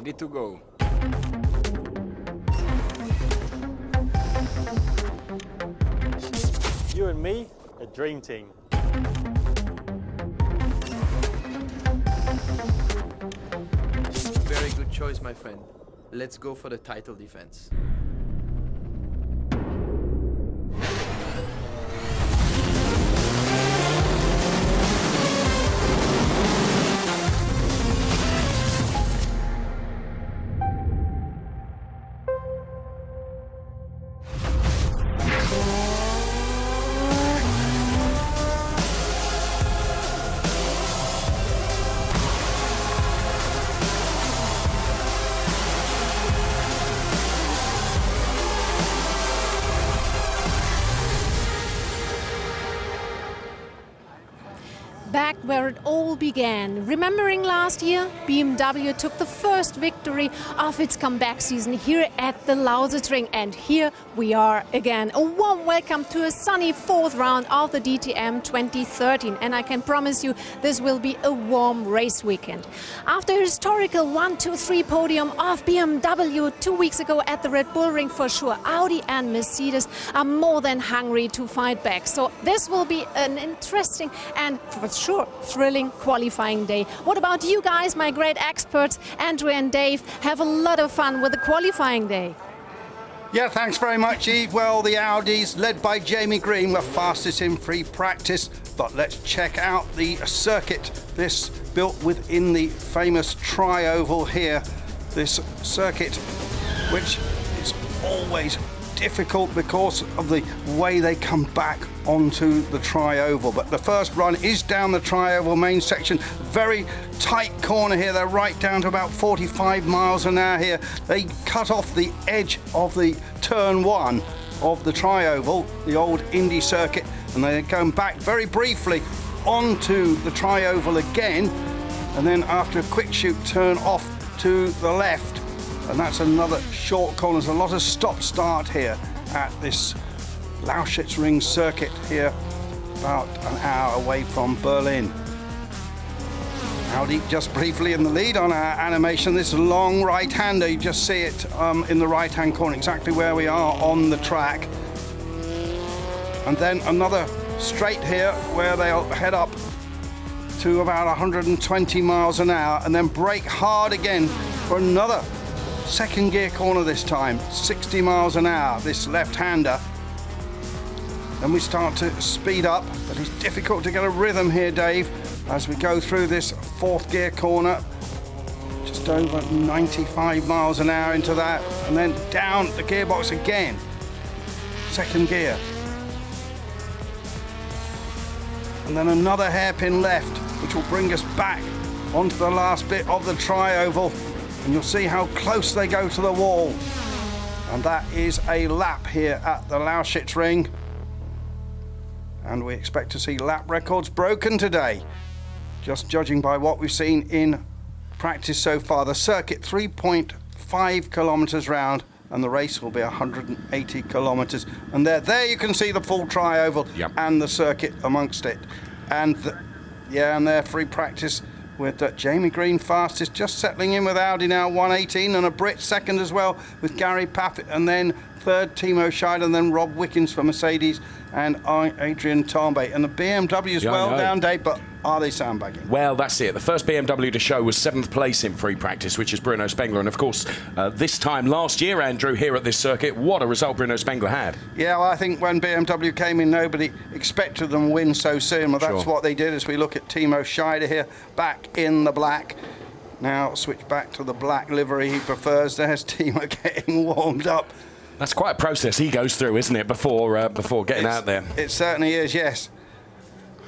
ready to go. You and me, a dream team. Very good choice, my friend. Let's go for the title defense. Back where it all began. Remembering last year, BMW took the first victory of its comeback season here at the Lausitzring, and here we are again. A warm welcome to a sunny fourth round of the DTM 2013, and I can promise you this will be a warm race weekend. After a historical 1, 2, 3 podium of BMW 2 weeks ago at the Red Bull Ring, for sure Audi and Mercedes are more than hungry to fight back. So this will be an interesting and for sure thrilling qualifying day. What about you guys, my great experts, Andrew and Dave? Have a lot of fun with the qualifying day. Yeah, thanks very much, Eve. Well, the Audis, led by Jamie Green, were fastest in free practice. But let's check out the circuit. This built within the famous tri-oval here. This circuit, which is always difficult because of the way they come back onto the tri-oval. But the first run is down the tri-oval main section. Very tight corner here. They're right down to about 45 miles an hour here. They cut off the edge of the turn 1 of the tri-oval, the old Indy circuit, and they're going back very briefly onto the tri-oval again, and then after a quick shoot turn off to the left. And that's another short corner. There's a lot of stop-start here at this Lausitzring circuit here, about an hour away from Berlin. Audi just briefly in the lead on our animation. This long right-hander, you just see it in the right-hand corner, exactly where we are on the track. And then another straight here where they'll head up to about 120 miles an hour and then brake hard again for another second gear corner this time, 60 miles an hour, this left-hander. Then we start to speed up, but it's difficult to get a rhythm here, Dave, as we go through this fourth gear corner. Just over 95 miles an hour into that, and then down the gearbox again. Second gear. And then another hairpin left, which will bring us back onto the last bit of the tri-oval. And you'll see how close they go to the wall. And that is a lap here at the Lausitzring. And we expect to see lap records broken today, just judging by what we've seen in practice so far. The circuit 3.5 kilometers round, and the race will be 180 kilometers. And there you can see the full tri-oval. Yep. And the circuit amongst it. And and their free practice with Jamie Green fastest, just settling in with Audi now, 1:18, and a Brit second as well with Gary Paffett, and then third Timo Scheider, and then Rob Wickens for Mercedes, and Adrian Tambay. And the BMW as well down, Dave, but are they sandbagging? Well, that's it. The first BMW to show was 7th place in free practice, which is Bruno Spengler. And of course, this time last year, Andrew, here at this circuit, what a result Bruno Spengler had. Yeah, well, I think when BMW came in, nobody expected them to win so soon. Well, that's what they did as we look at Timo Scheider here, back in the black. Now switch back to the black livery he prefers. There's Timo getting warmed up. That's quite a process he goes through, isn't it, before getting out there? It certainly is, yes.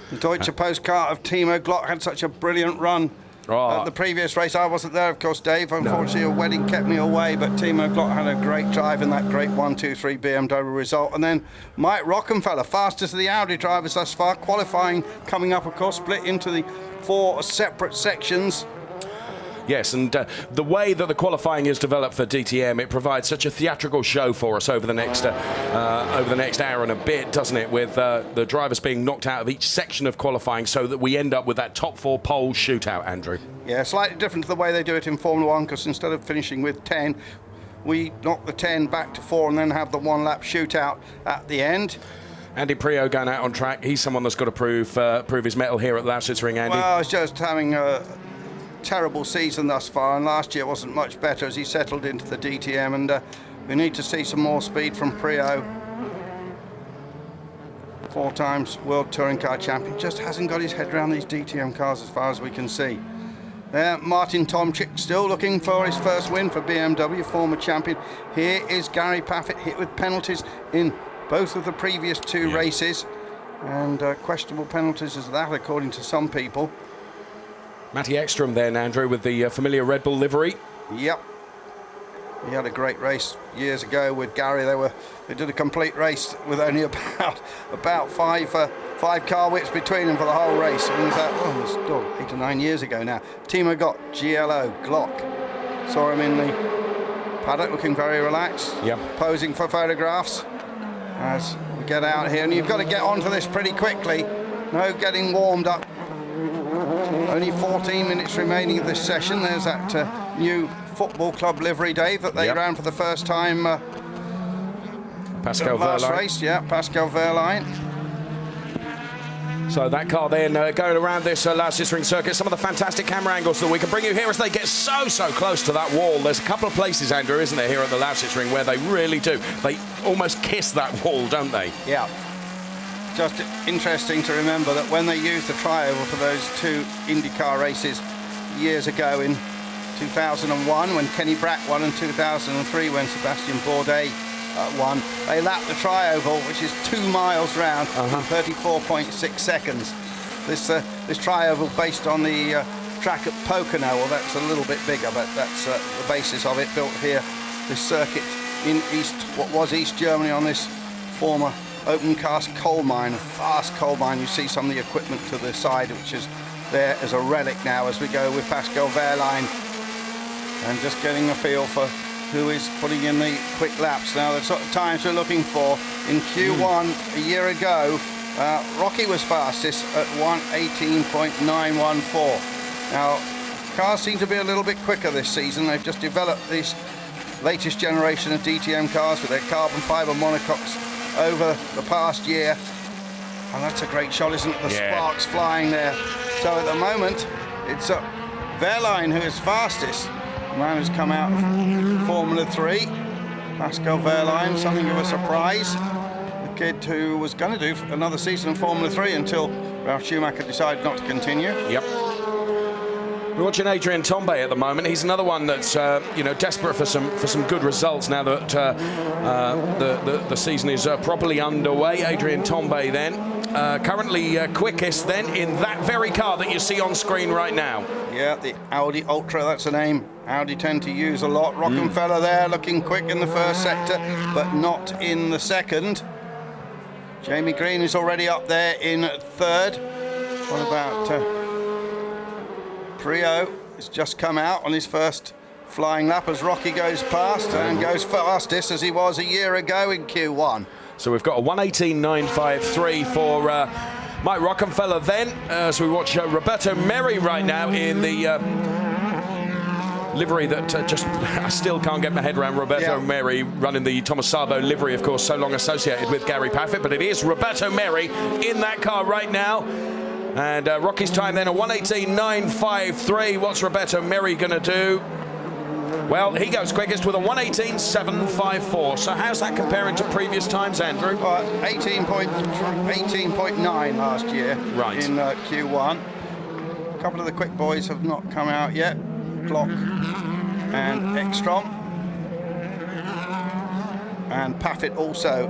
The Deutsche Post car of Timo Glock had such a brilliant run at the previous race. I wasn't there, of course, Dave. Unfortunately, a wedding kept me away, but Timo Glock had a great drive in that great 1-2-3 BMW result. And then Mike Rockenfeller, fastest of the Audi drivers thus far, qualifying coming up, of course, split into the 4 separate sections. Yes, and the way that the qualifying is developed for DTM, it provides such a theatrical show for us over the next hour and a bit, doesn't it? With the drivers being knocked out of each section of qualifying, so that we end up with that top 4 pole shootout, Andrew. Yeah, slightly different to the way they do it in Formula 1, because instead of finishing with 10, we knock the 10 back to 4 and then have the 1-lap shootout at the end. Andy Priaulx going out on track. He's someone that's got to prove his mettle here at Lausitzring, Andy. Well, he's just having a terrible season thus far, and last year wasn't much better as he settled into the DTM, and we need to see some more speed from Priaulx. 4 times World Touring Car Champion, just hasn't got his head around these DTM cars as far as we can see. There, Martin Tomczyk still looking for his first win for BMW, former champion. Here is Gary Paffett, hit with penalties in both of the previous 2 races, and questionable penalties as that, according to some people. Matty Ekstrom then, Andrew, with the familiar Red Bull livery. Yep. He had a great race years ago with Gary. They did a complete race with only about five car widths between them for the whole race. And it's still 8 or 9 years ago now. Timo Gott, GLO, Glock. Saw him in the paddock looking very relaxed, posing for photographs as we get out here. And you've got to get onto this pretty quickly. No getting warmed up. Only 14 minutes remaining of this session. There's that new football club livery, Dave, that they ran for the first time Pascal last Wehrlein. race. Yeah, Pascal Wehrlein. So that car then going around this Lausitzring circuit. Some of the fantastic camera angles that we can bring you here as they get so close to that wall. There's a couple of places, Andrew, isn't there, here at the Lausitzring where they really do. They almost kiss that wall, don't they? Yeah. Just interesting to remember that when they used the trioval for those 2 IndyCar races years ago in 2001 when Kenny Brack won, and 2003 when Sebastian Bourdais won, they lapped the trioval, which is 2 miles round in 34.6 seconds. This trioval based on the track at Pocono, well, that's a little bit bigger, but that's the basis of it, built here, this circuit in what was East Germany, on this former open cast coal mine, a fast coal mine. You see some of the equipment to the side, which is there as a relic now as we go with Pascal Wehrlein, and just getting a feel for who is putting in the quick laps. Now, the sort of times we're looking for in Q1 a year ago, Rocky was fastest at 1:18.914. Now, cars seem to be a little bit quicker this season. They've just developed this latest generation of DTM cars with their carbon fiber monocoques over the past year, and that's a great shot, isn't it? The sparks flying there. So at the moment it's Wehrlein who is fastest. The man who's come out of Formula 3, Pascal Wehrlein, something of a surprise. The kid who was going to do another season in Formula 3 until Ralf Schumacher decided not to continue. Yep. We're watching Adrian Tombe at the moment. He's another one that's desperate for some good results now that the season is properly underway. Adrian Tombe then currently quickest then in that very car that you see on screen right now. Yeah, the Audi Ultra, that's a name Audi tend to use a lot. Rockenfeller there looking quick in the first sector, but not in the second. Jamie Green is already up there in third. What about Priaulx? Has just come out on his first flying lap as Rocky goes past and goes fastest as he was a year ago in Q1. So we've got a 1:18.953 for Mike Rockenfeller then, as we watch Roberto Merri right now in the livery that I still can't get my head around. Roberto Merri running the Thomas Sabo livery, of course, so long associated with Gary Paffett, but it is Roberto Merri in that car right now. And Rocky's time then, a 1:18.953. What's Roberto Merri going to do? Well, he goes quickest with a 1:18.754. So how's that comparing to previous times, Andrew? 18.9 last year in Q1. A couple of the quick boys have not come out yet. Glock and Ekstrom. And Paffett also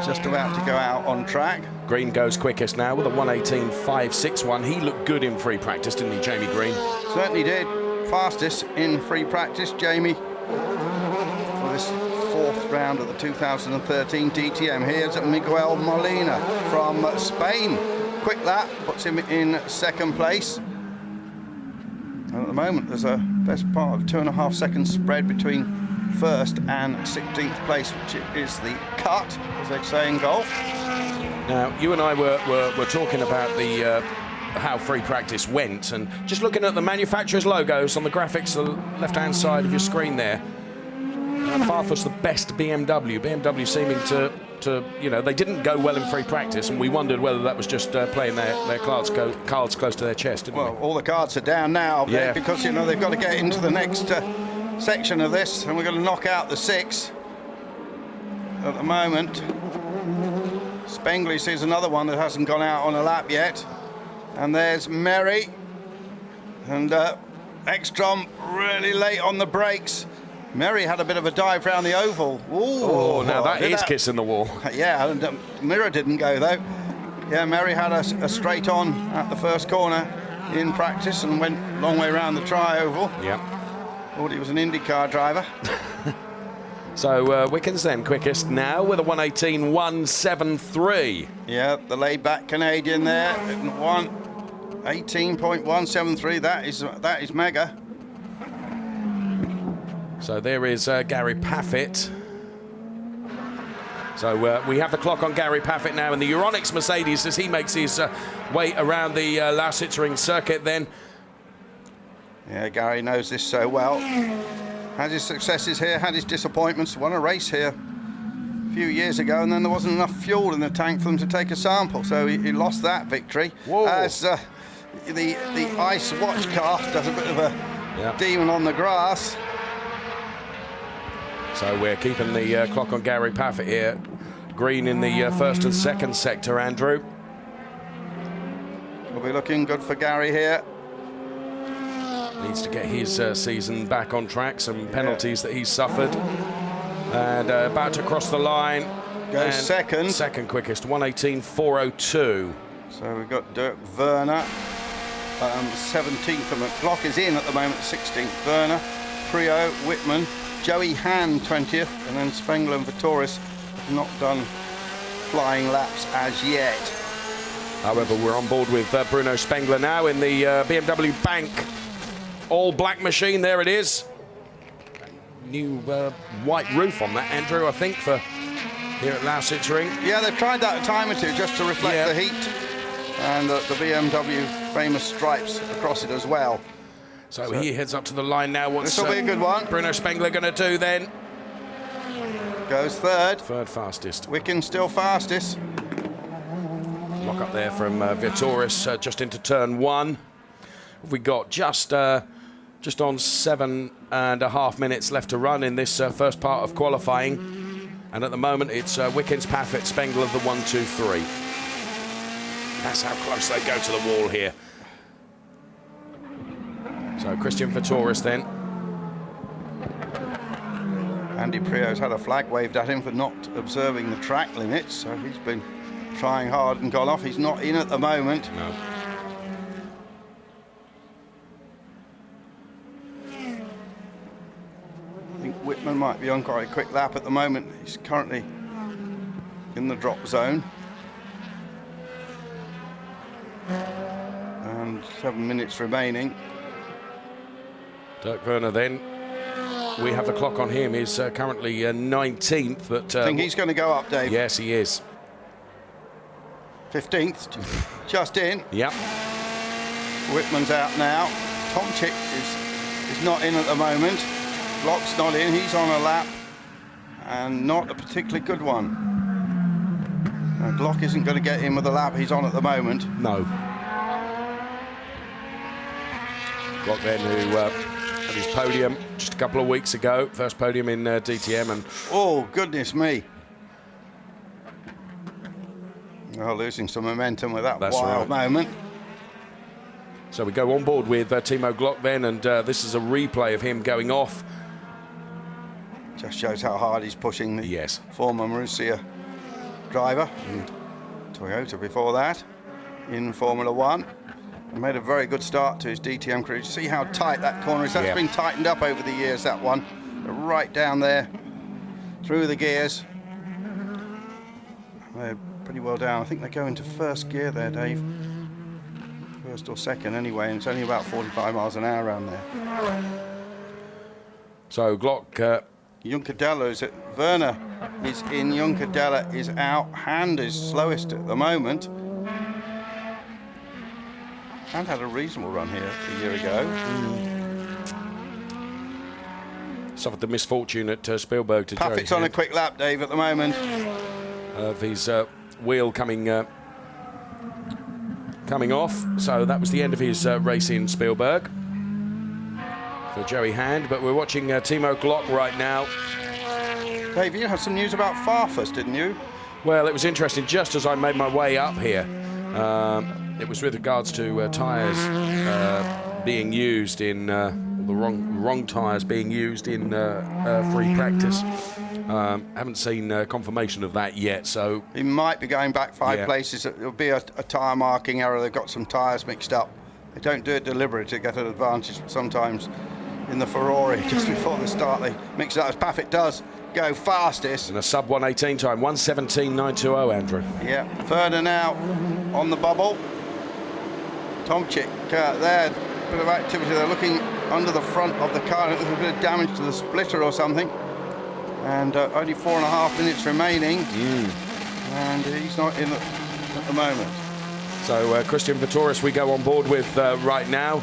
just about to go out on track. Green goes quickest now with a 1:18.561. He looked good in free practice, didn't he, Jamie Green? Certainly did. Fastest in free practice, Jamie, for this 4th round of the 2013 DTM. Here's Miguel Molina from Spain. Quick lap puts him in 2nd place. And at the moment, there's a best part of 2.5 seconds spread between first and 16th place, which is the cut, as they say in golf. Now, you and I were talking about the how free practice went, and just looking at the manufacturer's logos on the graphics on the left-hand side of your screen there, far was the best BMW. BMW seeming to, you know, they didn't go well in free practice, and we wondered whether that was just playing their cards close to their chest, didn't we? Well, all the cards are down now, yeah, because, you know, they've got to get into the next section of this, and we're going to knock out the 6 at the moment. Spengler sees another one that hasn't gone out on a lap yet, and there's Merry, and Ekstrom really late on the brakes. Merry had a bit of a dive round the oval. Ooh, oh, now that is kissing the wall. Yeah, and Mirror didn't go though. Yeah, Merry had a straight on at the first corner in practice and went a long way around the tri-oval. Yeah. Thought he was an IndyCar driver. So Wickens then quickest now with a 1:18.173. Yeah, the laid-back Canadian there, 1:18.173. That is mega. So there is Gary Paffett. So we have the clock on Gary Paffett now in the Euronics Mercedes as he makes his way around the Lausitzring circuit then. Yeah, Gary knows this so well. Had his successes here, had his disappointments, won a race here a few years ago, and then there wasn't enough fuel in the tank for them to take a sample, so he lost that victory. Whoa. As the ice watch car does a bit of a demon on the grass. So we're keeping the clock on Gary Paffett here. Green in the first and second sector, Andrew. Will be looking good for Gary here. Needs to get his season back on track, some penalties that he's suffered. And about to cross the line. Goes second. Second quickest, 1:18.402. So we've got Dirk Werner, 17th, and McLough is in at the moment, 16th. Werner, Prio, Whitman, Joey Han 20th, and then Spengler and Vitoris have not done flying laps as yet. However, we're on board with Bruno Spengler now in the BMW Bank all black machine. There it is. New white roof on that, Andrew, I think, for here at Lausitzring. Yeah, they've tried that a time or two just to reflect the heat, and the BMW famous stripes across it as well. So he heads up to the line now. What's this will be a good one. Bruno Spengler going to do then? Goes third. Third fastest. Wickens still fastest. Lock up there from Vitoris just into turn 1. We got just on 7.5 minutes left to run in this first part of qualifying, and at the moment it's Wickens, Paffett, Spengler the 1, 2, 3. That's how close they go to the wall here. So Christian Vitoris then. Andy Prio's had a flag waved at him for not observing the track limits, so he's been trying hard and gone off. He's not in at the moment. No. I think Whitman might be on quite a quick lap at the moment. He's currently in the drop zone. And 7 minutes remaining. Dirk Werner then. We have the clock on him. He's currently 19th. But I think he's going to go up, Dave. Yes, he is. 15th, just in. Yep. Whitman's out now. Tomczyk is not in at the moment. Glock's not in. He's on a lap, and not a particularly good one. Glock isn't going to get in with the lap he's on at the moment. No. Glock then, who had his podium just a couple of weeks ago, first podium in DTM, and oh goodness me! Oh, losing some momentum with that wild moment. So we go on board with Timo Glock then, and this is a replay of him going off. Just shows how hard he's pushing the former Marussia driver. Toyota before that, in Formula 1. And made a very good start to his DTM career. See how tight that corner is? That's been tightened up over the years, that one. Right down there, through the gears. They're pretty well down. I think they go into first gear there, Dave. First or second anyway, and it's only about 45 miles an hour around there. So Glock... Juncadella is at Werner is in, Juncadella is out, Hand is slowest at the moment. Hand had a reasonable run here a year ago. Suffered the misfortune at Spielberg to Paffett's on a quick lap, Dave, at the moment. Of his wheel coming off, so that was the end of his race in Spielberg for Joey Hand. But we're watching Timo Glock right now. Dave, you had some news about Farfus, didn't you? Well, it was interesting. Just as I made my way up here, it was with regards to tyres being used in the wrong tyres being used in free practice. Haven't seen confirmation of that yet, so he might be going back 5 places. It'll be a tyre marking error. They've got some tyres mixed up. They don't do it deliberately to get an advantage. Sometimes in the Ferrari, just before the start, they mix it up, as Paffett does go fastest. And a sub 118 time, 1:17.920, Andrew. Yeah, Werner now on the bubble. Tomczyk there, bit of activity. They're looking under the front of the car. There's a bit of damage to the splitter or something. And only 4.5 minutes remaining. And he's not in at the moment. So Christian Vittoris we go on board with right now.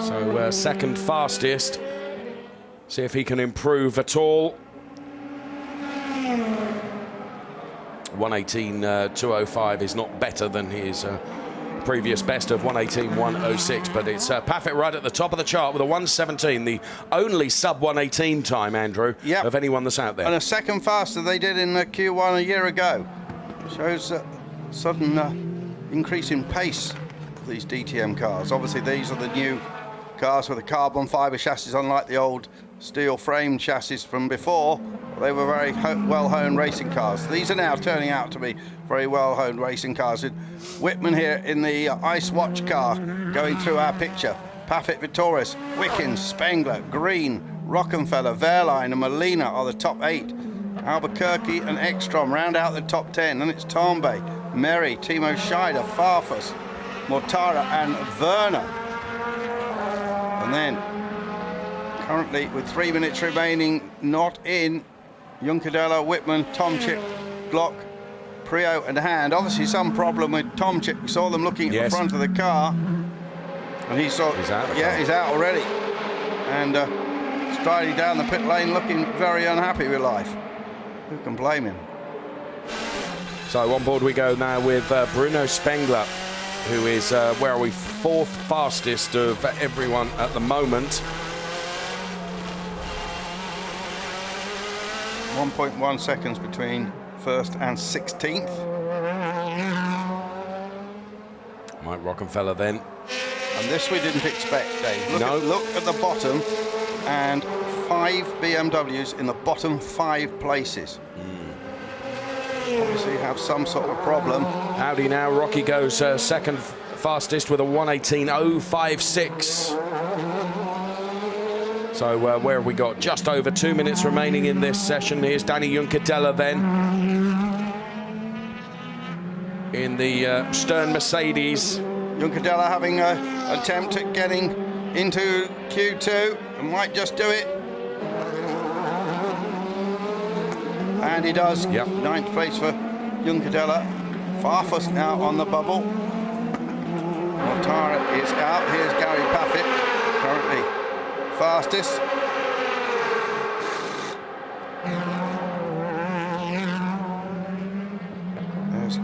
So second fastest. See if he can improve at all. 1:18.205 is not better than his previous best of 1:18.106, but it's Paffett right at the top of the chart with a 1:17, the only sub 1:18 time, Andrew, of anyone that's out there. And a second faster they did in Q1 a year ago. Shows a sudden increase in pace of these DTM cars. Obviously these are the new cars with the carbon fibre chassis, unlike the old steel frame chassis from before. They were very well-honed racing cars. These are now turning out to be very well-honed racing cars. With Whitman here in the Ice Watch car going through our picture. Paffett, Vittoris, Wickens, Spengler, Green, Rockenfeller, Wehrlein and Molina are the top 8. Albuquerque and Ekstrom round out the top 10. And it's Tambay, Merry, Timo Scheider, Farfus, Mortara and Werner. And then currently with 3 minutes remaining, not in, Juncadella, Whitman, Tomczyk, Glock, Prio and Hand. Obviously some problem with Tomczyk. We saw them looking at the front of the car. And he saw, he's out already. And striding down the pit lane looking very unhappy with life. Who can blame him? So on board we go now with Bruno Spengler, who is, where are we, 4th fastest of everyone at the moment. 1.1 seconds between 1st and 16th. Mike Rockenfeller then. And this we didn't expect, Dave. Look at the bottom, and 5 BMWs in the bottom 5 places. Obviously have some sort of problem. Audi now, Rocky goes second fastest with a 1:18.056. So where have we got? Just over 2 minutes remaining in this session. Here's Danny Juncadella then in the Stern Mercedes. Juncadella having an attempt at getting into Q2 and might just do it. And he does. 9th place for Juncadella. Farfus now on the bubble. Mortara is out. Here's Gary Paffett, currently fastest. There's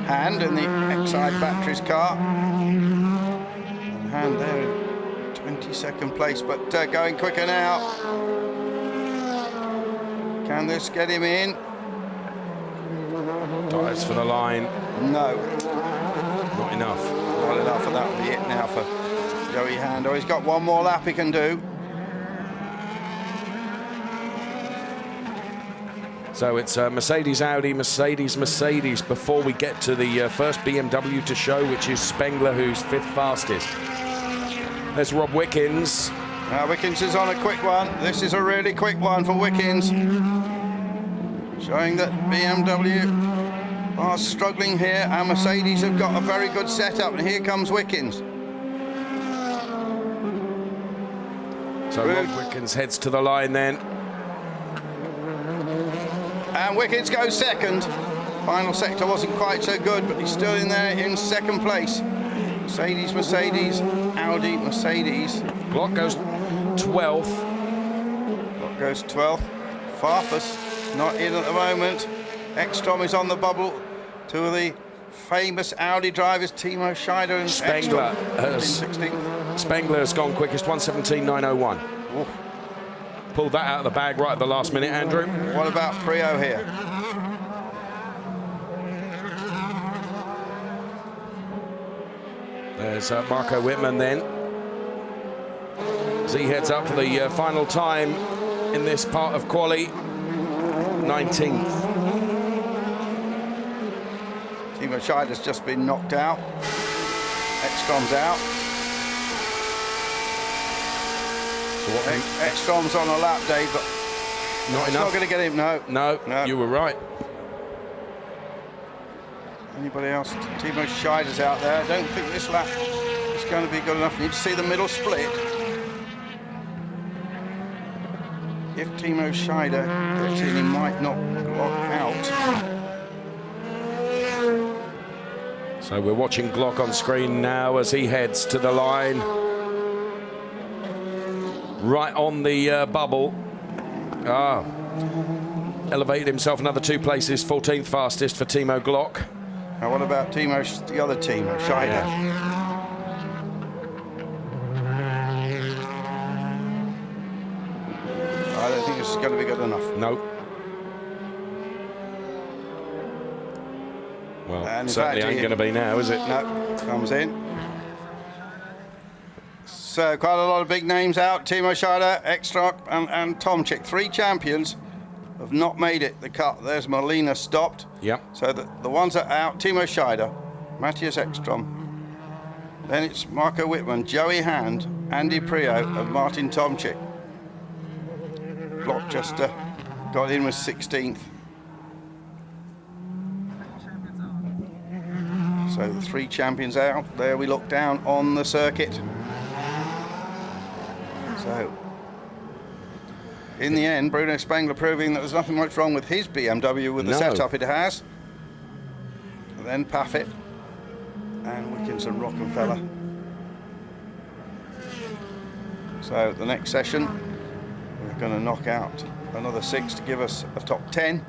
Hand in the Exide Batteries car. And Hand there in 22nd place, but going quicker now. Can this get him in? Tyres for the line. No. Not enough. Not enough, and that'll be it now for Joey Hand. Oh, he's got one more lap he can do. So it's Mercedes, Audi, Mercedes, Mercedes before we get to the first BMW to show, which is Spengler, who's 5th fastest. There's Rob Wickens. Wickens is on a quick one. This is a really quick one for Wickens. Showing that BMW are struggling here, and Mercedes have got a very good setup, and here comes Wickens. So Rob Wickens heads to the line then. And Wickens goes second. Final sector wasn't quite so good, but he's still in there in second place. Mercedes, Mercedes, Audi, Mercedes. Glock goes 12th. Glock goes 12th. Farfus not in at the moment. Ekstrom is on the bubble. Two of the famous Audi drivers, Timo Scheider and Spengler has gone quickest, 1:17.901. Oof. Pulled that out of the bag right at the last minute, Andrew. What about Prio here? There's Marco Wittmann then. As he heads up for the final time in this part of quali, 19th. Timo Scheider's just been knocked out. Ekstrom's out. Ekstrom's on a lap, Dave, but not enough. Not going to get him, no. No, you were right. Anybody else? Timo Scheider's out there. I don't think this lap is going to be good enough. You need to see the middle split. If Timo Scheider gets in, he might knock Glock out. So we're watching Glock on screen now as he heads to the line. Right on the bubble. Elevated himself another 2 places, 14th fastest for Timo Glock. Now what about the other Timo Scheider? Yeah. I don't think this is going to be good enough. No. Well, And in certainly fact, ain't going to be now, is it? No, comes in. So quite a lot of big names out. Timo Scheider, Ekstrom and Tomczyk. 3 champions have not made it the cut. There's Molina stopped. Yep. So the ones that are out, Timo Scheider, Matthias Ekstrom. Then it's Marco Wittmann, Joey Hand, Andy Prio and Martin Tomczyk. Glock just got in with 16th. So the 3 champions out. There we look down on the circuit. So, in the end, Bruno Spengler proving that there's nothing much wrong with his BMW with the setup it has. And then Paffett and Wickens and Rockenfeller. So the next session, we're going to knock out another 6 to give us a top 10.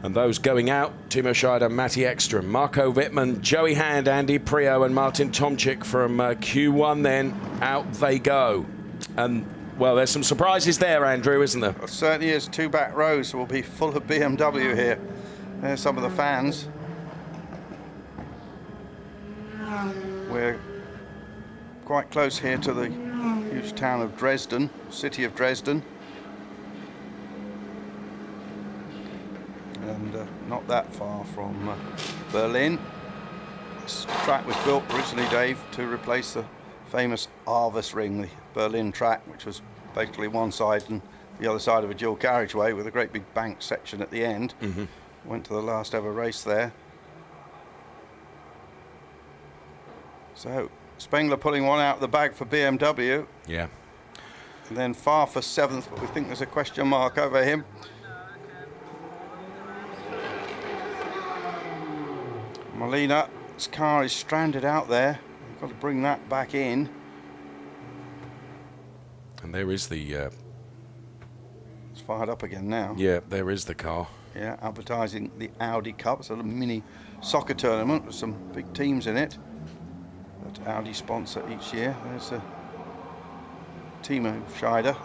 And those going out, Timo Scheider, Matti Ekstrom, Marco Wittmann, Joey Hand, Andy Prio and Martin Tomczyk from Q1 then. Out they go. And, well, there's some surprises there, Andrew, isn't there? Well, certainly is. 2 back rows will be full of BMW here. There's some of the fans. We're quite close here to the huge town of Dresden, city of Dresden. And not that far from Berlin. This track was built originally, Dave, to replace the famous Lausitzring, the Berlin track, which was basically one side and the other side of a dual carriageway with a great big bank section at the end. Mm-hmm. Went to the last ever race there. So Spengler pulling one out of the bag for BMW. Yeah. And then Farr for 7th, but we think there's a question mark over him. Molina's car is stranded out there. We've got to bring that back in. And there is the... It's fired up again now. Yeah, there is the car. Yeah, advertising the Audi Cup. It's a little mini soccer tournament with some big teams in it that Audi sponsor each year. There's Timo Scheider.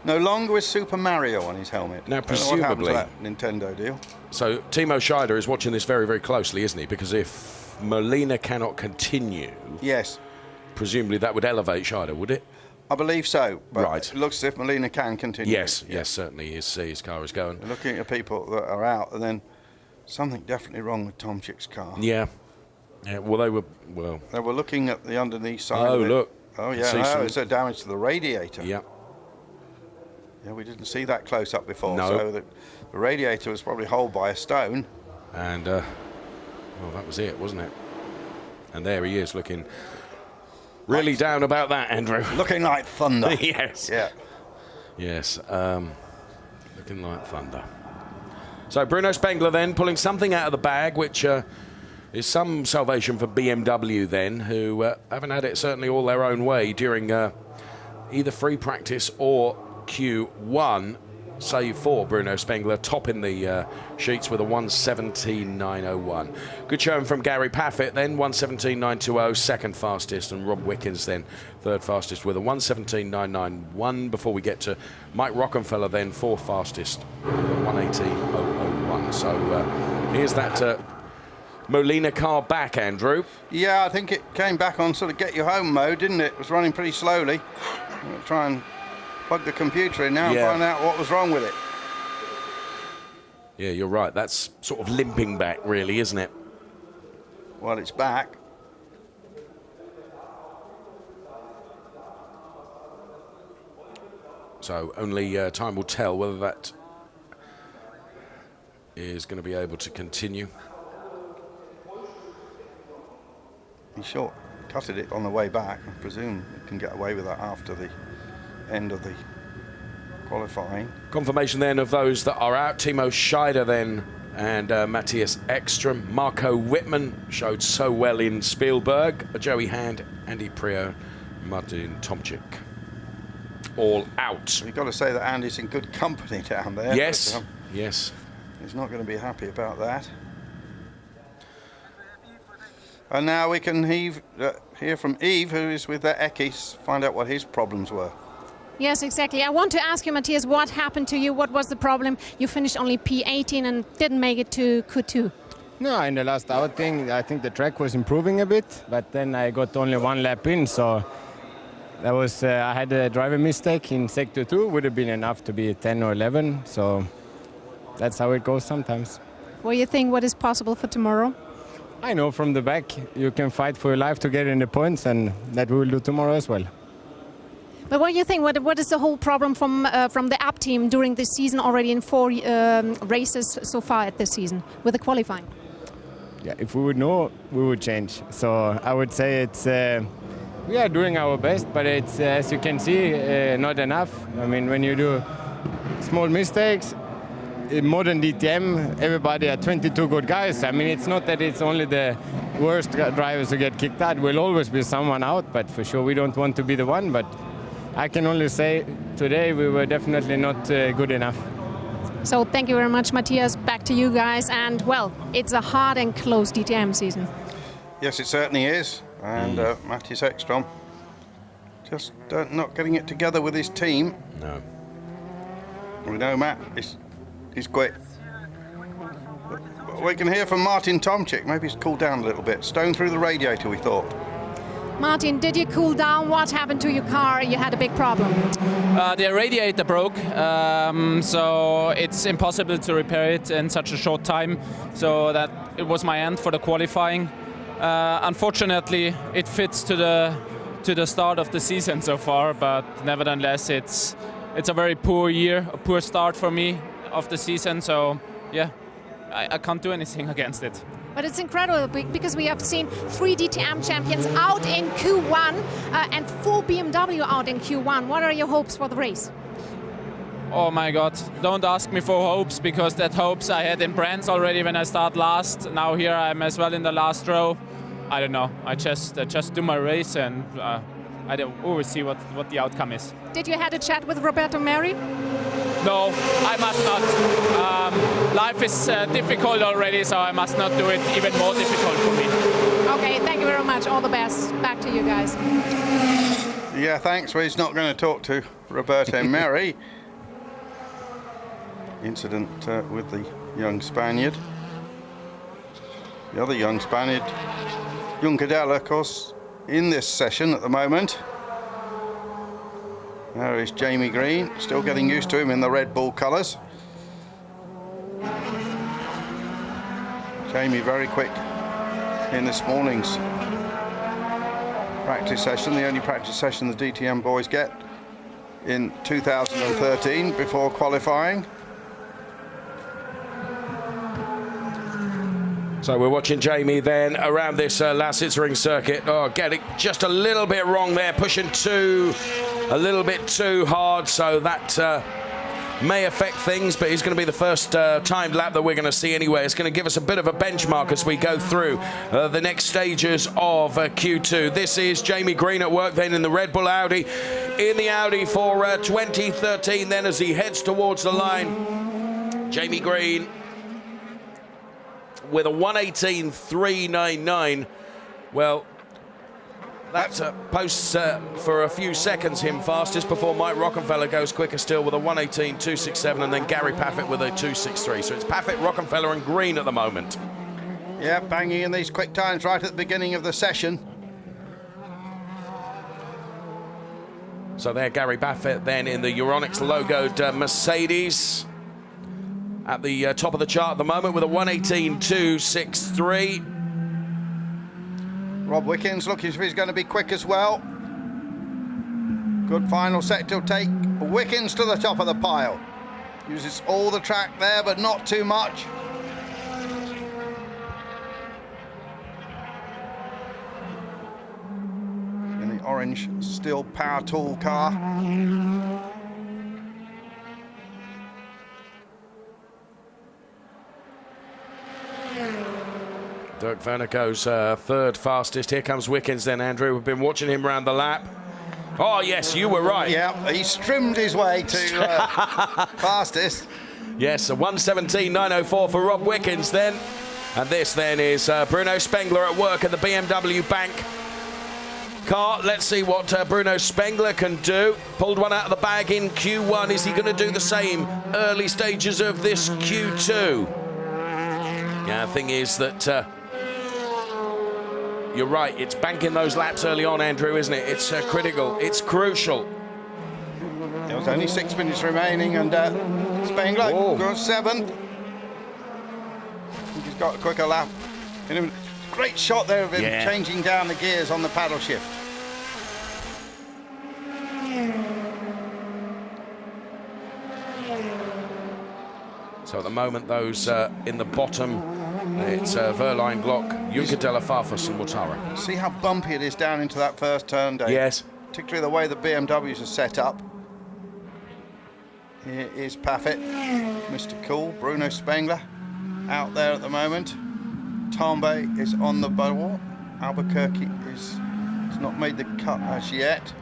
No longer with Super Mario on his helmet. Now, What happened presumably... to that Nintendo deal? So Timo Scheider is watching this very, very closely, isn't he? Because if Molina cannot continue... Yes. Presumably that would elevate Scheider, would it? I believe so. But Right. It looks as if Molina can continue. Yes, yes, certainly his car is going. We're looking at people that are out, and then something definitely wrong with Tomczyk's car. Yeah. Yeah, well, they were... Well... They were looking at the underneath side Oh, of it. look. Oh, See yeah, some- it's a damage to the radiator. Yeah. Yeah, we didn't see that close up before. No. So the radiator was probably holed by a stone. And Well, that was it, wasn't it? And there he is, looking really down about that, Andrew. Looking like thunder. Yes. Yeah. Yes, looking like thunder. So Bruno Spengler then pulling something out of the bag, which is some salvation for BMW then, who haven't had it certainly all their own way during either free practice or Q1, save for Bruno Spengler, topping the sheets with a 1:17.901. Good showing from Gary Paffett then, 1:17.920, second fastest, and Rob Wickens then third fastest with a 1:17.991 before we get to Mike Rockenfeller then fourth fastest with a 1:18.001. So here's that Molina car back, Andrew. Yeah, I think it came back on sort of get you home mode, didn't it? It was running pretty slowly. We'll try and plug the computer in now and find out what was wrong with it. Yeah, you're right. That's sort of limping back, really, isn't it? Well, it's back. So only time will tell whether that is going to be able to continue. He short cutted it on the way back. I presume you can get away with that after the end of the qualifying. Confirmation then of those that are out. Timo Scheider then and Matthias Ekström. Marco Wittmann showed so well in Spielberg. Joey Hand, Andy Prio, Martin Tomczyk. All out. You've got to say that Andy's in good company down there. Yes, but, yes. He's not going to be happy about that. And now we can hear from Yves, who is with the Ekis, find out what his problems were. Yes, exactly. I want to ask you, Matthias, what happened to you? What was the problem? You finished only P18 and didn't make it to Q2. No, in the last outing, I think the track was improving a bit, but then I got only one lap in, so that was I had a driver mistake in sector 2, would have been enough to be 10 or 11, so that's how it goes sometimes. What do you think what is possible for tomorrow? I know from the back you can fight for your life to get in the points, and that we will do tomorrow as well. But what do you think? What is the whole problem from the app team during this season, already in 4 races so far at this season with the qualifying? Yeah, if we would know, we would change. So I would say it's we are doing our best, but it's as you can see not enough. I mean, when you do small mistakes, in modern DTM, everybody are 22 good guys. I mean, it's not that it's only the worst drivers who get kicked out. Will always be someone out, but for sure we don't want to be the one. But I can only say today we were definitely not good enough. So thank you very much, Matthias. Back to you guys. And well, it's a hard and close DTM season. Yes, it certainly is. And Matthias Ekström just not getting it together with his team. No. We know Matt is quick. We can hear from Martin Tomczyk. Maybe he's cooled down a little bit. Stone through the radiator, we thought. Martin, did you cool down? What happened to your car? You had a big problem. The radiator broke, so it's impossible to repair it in such a short time. So that it was my end for the qualifying. Unfortunately, it fits to the start of the season so far, but nevertheless, it's a very poor year, a poor start for me of the season. So yeah, I can't do anything against it. But it's incredible because we have seen 3 DTM champions out in Q1 and 4 BMW out in Q1. What are your hopes for the race? Oh my God, don't ask me for hopes, because that hopes I had in Brands already when I start last. Now here I'm as well in the last row. I don't know, I just do my race, and I don't always see what the outcome is. Did you have a chat with Roberto Merri? No, I must not. Life is difficult already, so I must not do it even more difficult for me. Okay, thank you very much. All the best. Back to you guys. Yeah, thanks. Well, he's not going to talk to Roberto Merri. Incident with the young Spaniard. The other young Spaniard, Juncadella, of course, in this session at the moment. There is Jamie Green, still getting used to him in the Red Bull colours. Jamie very quick in this morning's practice session, the only practice session the DTM boys get in 2013 before qualifying. So we're watching Jamie then around this Lausitzring circuit. Oh, getting just a little bit wrong there, pushing a little bit too hard, so that may affect things, but he's going to be the first timed lap that we're going to see anyway. It's going to give us a bit of a benchmark as we go through the next stages of Q2. This is Jamie Green at work then in the Red Bull Audi, in the Audi for 2013 then as he heads towards the line. Jamie Green with a 1:18.399. Well, that posts for a few seconds him fastest before Mike Rockenfeller goes quicker still with a 1:18.267, and then Gary Paffett with a 2:63. So it's Paffett, Rockenfeller and Green at the moment. Yeah, banging in these quick times right at the beginning of the session. So there, Gary Paffett then in the Euronics logoed Mercedes at the top of the chart at the moment with a 1:18.263. Rob Wickens looking as if he's going to be quick as well. Good final sector to take Wickens to the top of the pile. Uses all the track there, but not too much. In the orange Stihl Power Tool car. Dirk Werner goes third fastest. Here comes Wickens then, Andrew. We've been watching him round the lap. Oh, yes, you were right. Yeah, he's trimmed his way to fastest. Yes, a 1:17.904 for Rob Wickens then. And this then is Bruno Spengler at work at the BMW Bank car. Let's see what Bruno Spengler can do. Pulled one out of the bag in Q1. Is he going to do the same early stages of this Q2? Yeah, the thing is that you're right, it's banking those laps early on, Andrew, isn't it? It's critical, it's crucial. There was only 6 minutes remaining, and Spengler goes 7th. I think he's got a quicker lap. Great shot there of him changing down the gears on the paddle shift. So at the moment, those in the bottom, it's Verline, Glock, Juncadella, Farfus and Mortara. See how bumpy it is down into that first turn, Dave? Yes. Particularly the way the BMWs are set up. Here is Paffett, Mr. Cool, Bruno Spengler out there at the moment. Tambay is on the ball. Albuquerque has not made the cut as yet.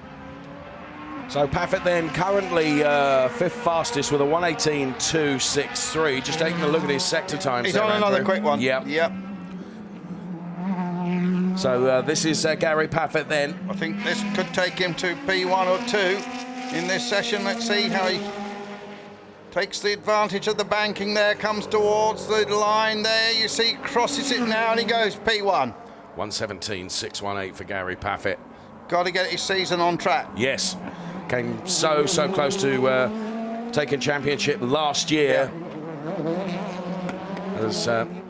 So Paffett then currently fifth fastest with a 1:18.263. Just taking a look at his sector times. He's there, on another Andrew. quick one. Yep. Yep. So this is Gary Paffett then. I think this could take him to P1 or 2 in this session. Let's see how he takes the advantage of the banking there, comes towards the line there. You see, crosses it now and he goes P1. 1:17.618 for Gary Paffett. Got to get his season on track. Yes. Came so close to taking championship last year. As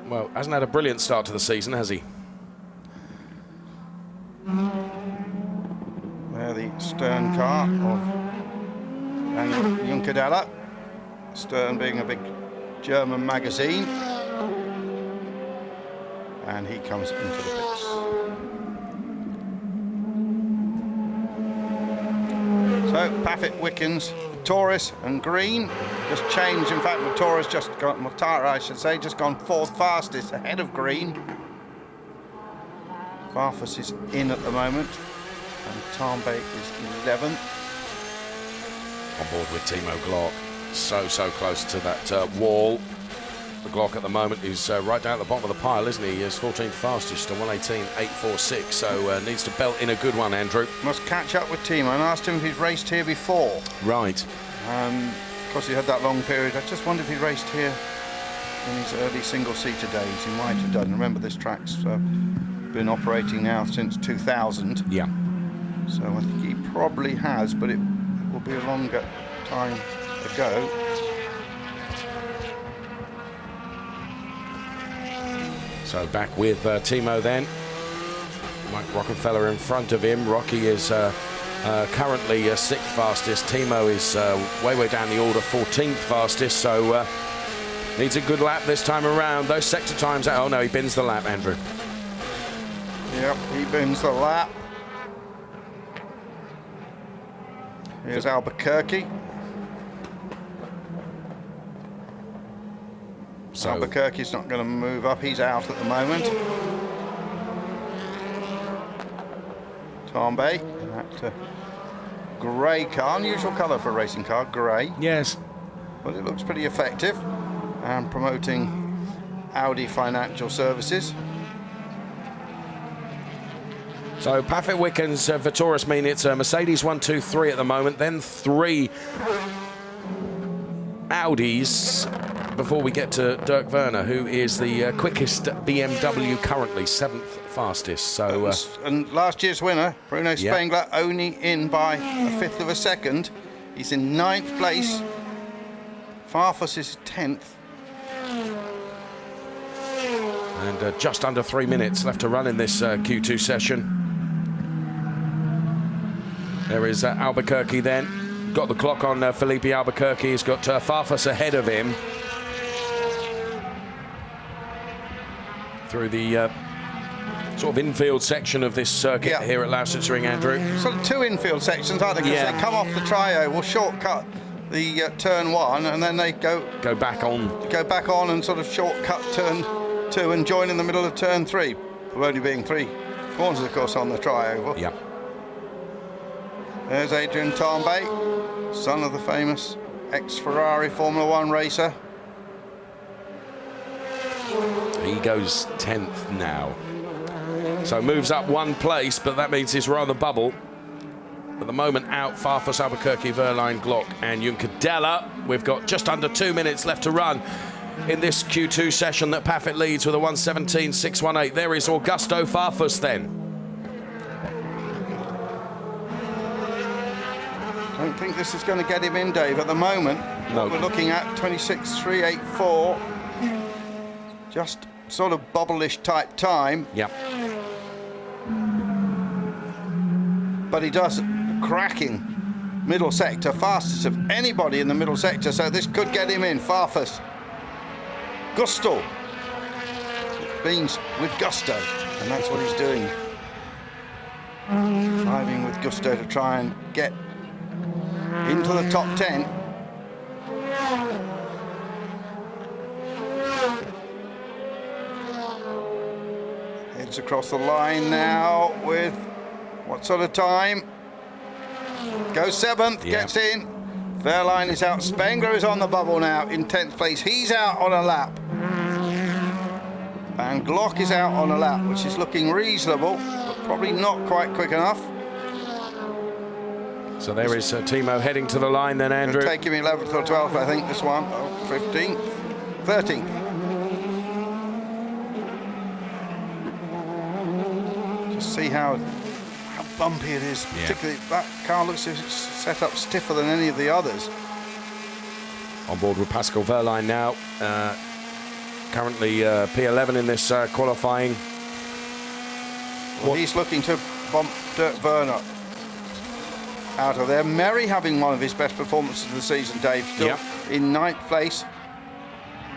well, hasn't had a brilliant start to the season, has he? There, the Stern car of Daniel Juncadella. Stern being a big German magazine. And he comes into the pits. So Paffett, Wickens, Torres and Green just changed. In fact, Torres just got, Mortara I should say, just gone 4th fastest ahead of Green. Farfus is in at the moment, and Tambay is 11th. On board with Timo Glock, so close to that wall. The Glock at the moment is right down at the bottom of the pile, isn't he? He is 14th fastest, a 1:18.846, so needs to belt in a good one, Andrew. Must catch up with Timo, and asked him if he's raced here before. Right. Of course, he had that long period. I just wondered if he raced here in his early single-seater days. He might have done. Remember, this track's been operating now since 2000. Yeah. So I think he probably has, but it will be a longer time ago. So back with Timo then. Mike Rockenfeller in front of him. Rocky is currently 6th fastest. Timo is way down the order, 14th fastest. So Needs a good lap this time around. Those sector times, oh no, he bins the lap, Andrew. Yep, he bins the lap. Here's Albuquerque. So Albuquerque's not going to move up. He's out at the moment. Tambay, that grey car, unusual colour for a racing car, grey. Yes. But it looks pretty effective. And promoting Audi Financial Services. So Patrick Wicken's Vittoris mean it's Mercedes 1, 2, 3 at the moment, then 3 Audis before we get to Dirk Werner, who is the quickest BMW currently, 7th fastest. So and last year's winner, Bruno Spengler, only in by a 1/5 of a second. He's in 9th place. Farfus is 10th. And just under 3 minutes left to run in this Q2 session. There is Albuquerque then. Got the clock on Felipe Albuquerque. He's got Farfus ahead of him. Through the sort of infield section of this circuit here at Lausitzring, Andrew. Sort of 2 infield sections, aren't they? Because they come off the trio, will shortcut the turn 1, and then they go back on. Go back on and sort of shortcut turn 2 and join in the middle of turn 3. There only being 3 corners, of course, on the tri-oval. Yeah. There's Adrian Tambay, son of the famous ex-Ferrari Formula 1 racer. He goes 10th now. So moves up 1 place, but that means he's right on the bubble. At the moment, out Farfus, Albuquerque, Verline, Glock, and Juncadella. We've got just under 2 minutes left to run in this Q2 session that Paffett leads with a 1:17.618. There is Augusto Farfus then. I don't think this is going to get him in, Dave, at the moment. No. We're looking at 26.384. Just sort of bubble-ish type time. Yep. But he does cracking middle sector, fastest of anybody in the middle sector, so this could get him in. Farfus. Gusto. Beans with gusto, and that's what he's doing. Driving with gusto to try and get into the top 10. Heads across the line now with what sort of time? Goes 7th, gets in. Verline is out. Spengler is on the bubble now in 10th place. He's out on a lap. And Glock is out on a lap, which is looking reasonable, but probably not quite quick enough. So there is Timo heading to the line then, Andrew. It'll take him 11th or 12th, I think, this one. 15th, 13th. Just see how bumpy it is. Particularly that car looks set up stiffer than any of the others. On board with Pascal Verline now. Currently P11 in this qualifying. Well, he's looking to bump Dirk Werner out of there. Merry having one of his best performances of the season, Dave. Still in 9th place,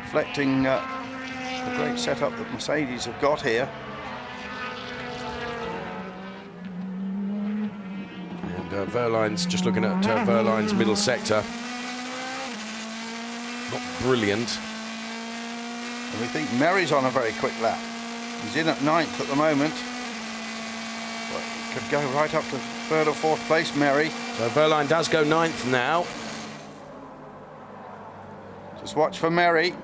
reflecting the great setup that Mercedes have got here. And Verline's just looking at Verline's middle sector. Not brilliant. And we think Merry's on a very quick lap. He's in at 9th at the moment. But could go right up to 3rd or 4th place, Merry. So Verline does go 9th now. Just watch for Merry.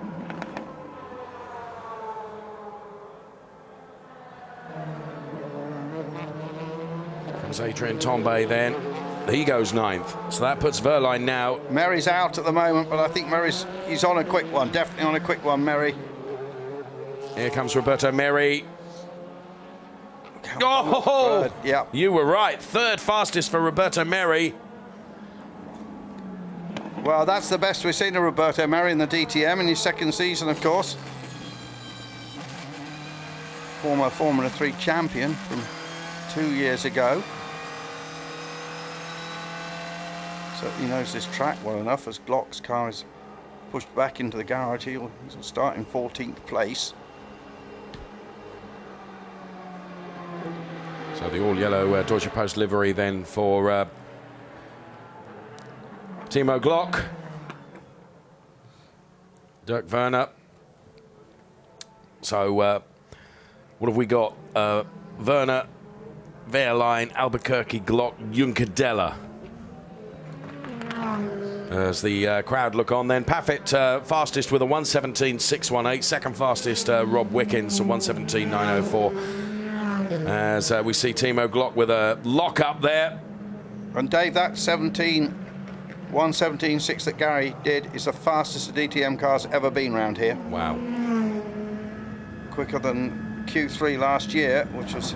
Comes Adrian Tambay then. He goes 9th. So that puts Verline now. Merry's out at the moment, but I think he's on a quick one. Definitely on a quick one, Merry. Here comes Roberto Merry. Oh, yeah. You were right. 3rd fastest for Roberto Merry. Well, that's the best we've seen of Roberto Merry in the DTM in his 2nd season, of course. Former Formula 3 champion from 2 years ago. Certainly knows this track well enough, as Glock's car is pushed back into the garage. He'll start in 14th place. So the all-yellow Deutsche Post livery then for Timo Glock. Dirk Werner. So what have we got? Werner, Wehrlein, Albuquerque, Glock, Junkadella. As the crowd look on then. Paffett fastest with a 1:17.618. Second fastest Rob Wickens, a 1:17.904. As we see Timo Glock with a lock up there. And Dave, that 1:17.6 that Gary did is the fastest the DTM car's ever been around here. Wow. Quicker than Q3 last year, which was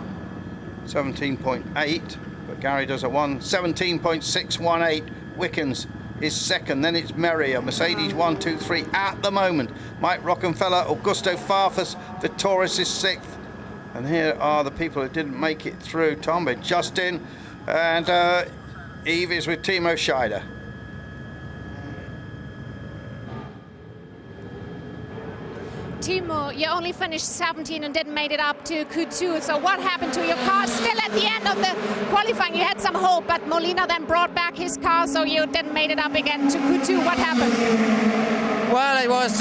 17.8. But Gary does a 1:17.618. Wickens is second, then it's Merrier, Mercedes 1, 2, 3 at the moment. Mike Rockenfeller, Augusto Farfus, Vitoris is sixth. And here are the people who didn't make it through. Tombe Justin, and Eve is with Timo Scheider. Timo, you only finished 17 and didn't make it up to Q2. So what happened to your car? Still at the end of the qualifying, you had some hope, but Molina then brought back his car, so you didn't make it up again to Q2. What happened? Well, it was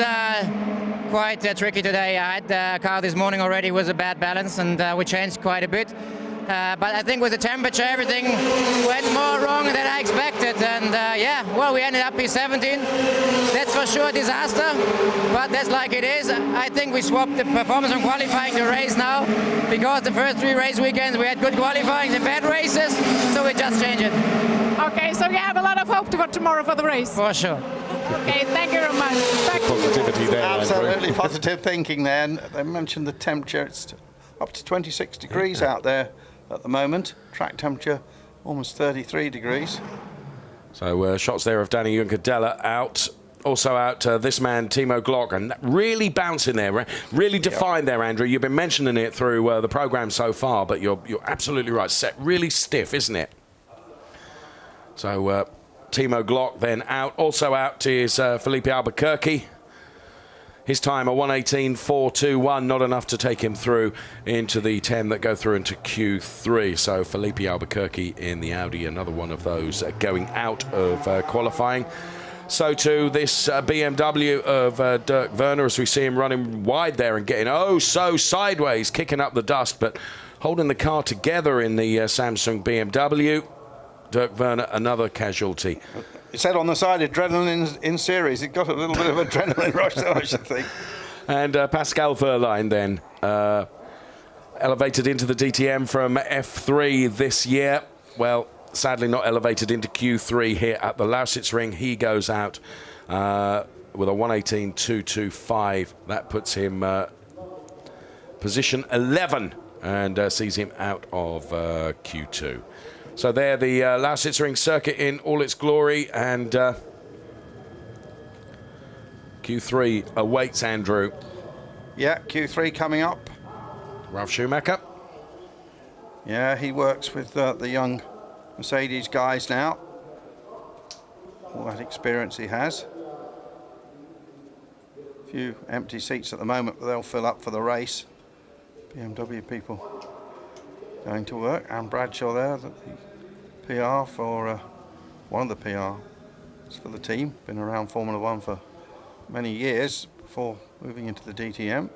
quite tricky today. I had the car this morning already with a bad balance, and we changed quite a bit. But I think with the temperature, everything went more wrong than I expected. And yeah, well, we ended up P17. That's for sure a disaster, but that's like it is. I think we swapped the performance from qualifying to race now, because the first 3 race weekends we had good qualifying and bad races, so we just changed it. Okay, so you have a lot of hope for tomorrow for the race. For sure. Okay, thank you very much. Back Positivity there. Absolutely positive thinking there. And they mentioned the temperature. It's up to 26 degrees out there at the moment. Track temperature almost 33 degrees. So shots there of Danny Junkadella out. Also out this man, Timo Glock, and really bouncing there, really defined there, Andrew. You've been mentioning it through the programme so far, but you're absolutely right. Set really stiff, isn't it? So Timo Glock then out. Also out is Felipe Albuquerque. His time a 1:18.421, not enough to take him through into the 10 that go through into Q3. So Felipe Albuquerque in the Audi, another one of those going out of qualifying. So too this BMW of Dirk Werner, as we see him running wide there and getting so sideways, kicking up the dust, but holding the car together in the Samsung BMW. Dirk Werner, another casualty. It said on the side, adrenaline in series. It got a little bit of adrenaline rush there, I should think. And Pascal Wehrlein then elevated into the DTM from F3 this year. Well, sadly not elevated into Q3 here at the Lausitzring. He goes out with a 1:18.225. That puts him position 11 and sees him out of Q2. So there, the Lausitzring circuit in all its glory, and Q3 awaits, Andrew. Yeah, Q3 coming up. Ralf Schumacher. Yeah, he works with the young Mercedes guys now. All that experience he has. A few empty seats at the moment, but they'll fill up for the race. BMW people going to work. And Bradshaw there, the PR for one of the PRs for the team. Been around Formula One for many years before moving into the DTM.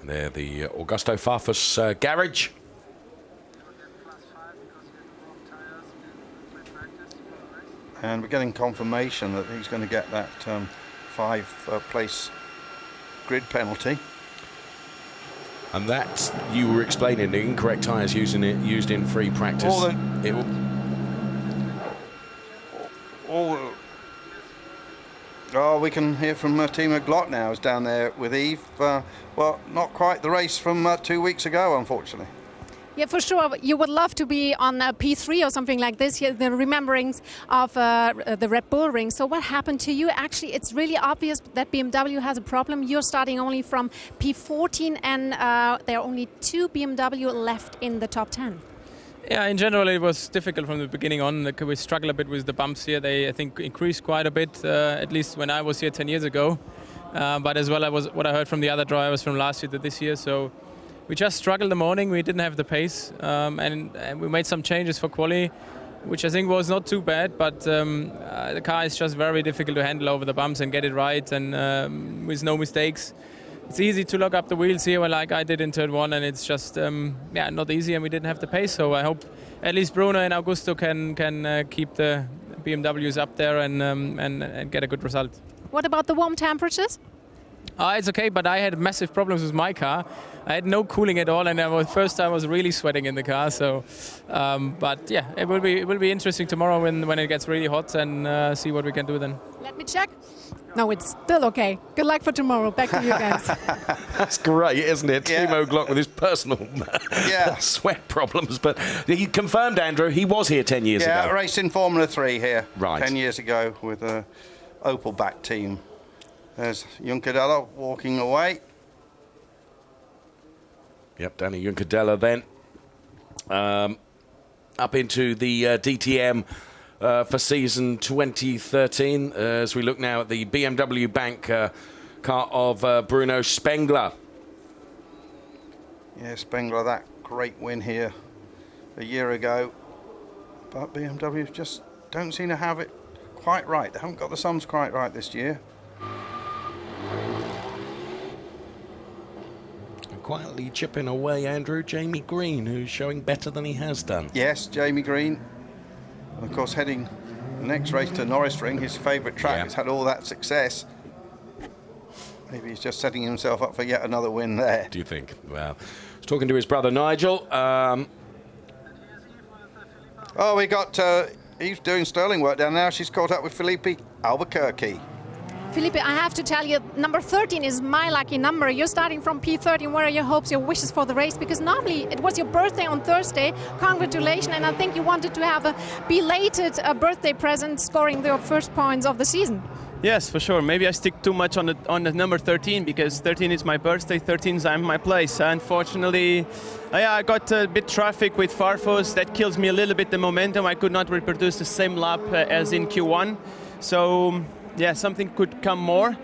And there, the Augusto Farfus garage. And we're getting confirmation that he's going to get that 5-place grid penalty. And that, you were explaining, the incorrect tyres used in free practice. We can hear from Timo Glock now, who's down there with Eve. Well, not quite the race from 2 weeks ago, unfortunately. Yeah, for sure. You would love to be on P3 or something like this. Here, the rememberings of the Red Bull Ring. So what happened to you? Actually, it's really obvious that BMW has a problem. You're starting only from P14, and there are only 2 BMW left in the top 10. Yeah, in general it was difficult from the beginning on. We struggled a bit with the bumps here. They, I think, increased quite a bit, at least when I was here 10 years ago. But as well, what I heard from the other drivers from last year to this year. So we just struggled in the morning. We didn't have the pace, and we made some changes for quali, which I think was not too bad. But the car is just very difficult to handle over the bumps and get it right, and with no mistakes. It's easy to lock up the wheels here, like I did in turn one, and it's just not easy, and we didn't have the pace. So I hope at least Bruno and Augusto can keep the BMWs up there and get a good result. What about the warm temperatures? It's okay, but I had massive problems with my car. I had no cooling at all, and the first time I was really sweating in the car. So, but yeah, it will be interesting tomorrow when it gets really hot and see what we can do then. Let me check. No, it's still okay. Good luck for tomorrow. Back to you guys. That's great, isn't it? Yeah. Timo Glock with his personal sweat problems. But he confirmed, Andrew, he was here 10 years ago. Yeah, racing Formula 3 here. Right. 10 years ago with a Opel back team. There's Juncadella walking away. Yep, Danny Juncadella then. Up into the DTM for season 2013 as we look now at the BMW Bank car of Bruno Spengler. Yeah, Spengler, that great win here a year ago. But BMW just don't seem to have it quite right. They haven't got the sums quite right this year. Quietly chipping away, Andrew, Jamie Green, who's showing better than he has done. Yes, Jamie Green. And of course, heading the next race to Lausitzring, his favourite track. He's had all that success. Maybe he's just setting himself up for yet another win there. Do you think? Well, I was talking to his brother Nigel. Oh, we got... he's doing sterling work down now. She's caught up with Felipe Albuquerque. Felipe, I have to tell you, number 13 is my lucky number. You're starting from P13. What are your hopes, your wishes for the race? Because normally it was your birthday on Thursday. Congratulations, and I think you wanted to have a belated birthday present, scoring the first points of the season. Yes, for sure. Maybe I stick too much on the number 13 because 13 is my birthday, 13 is my place. Unfortunately, I got a bit traffic with Farfus. That kills me a little bit the momentum. I could not reproduce the same lap as in Q1. So, yeah, something could come more.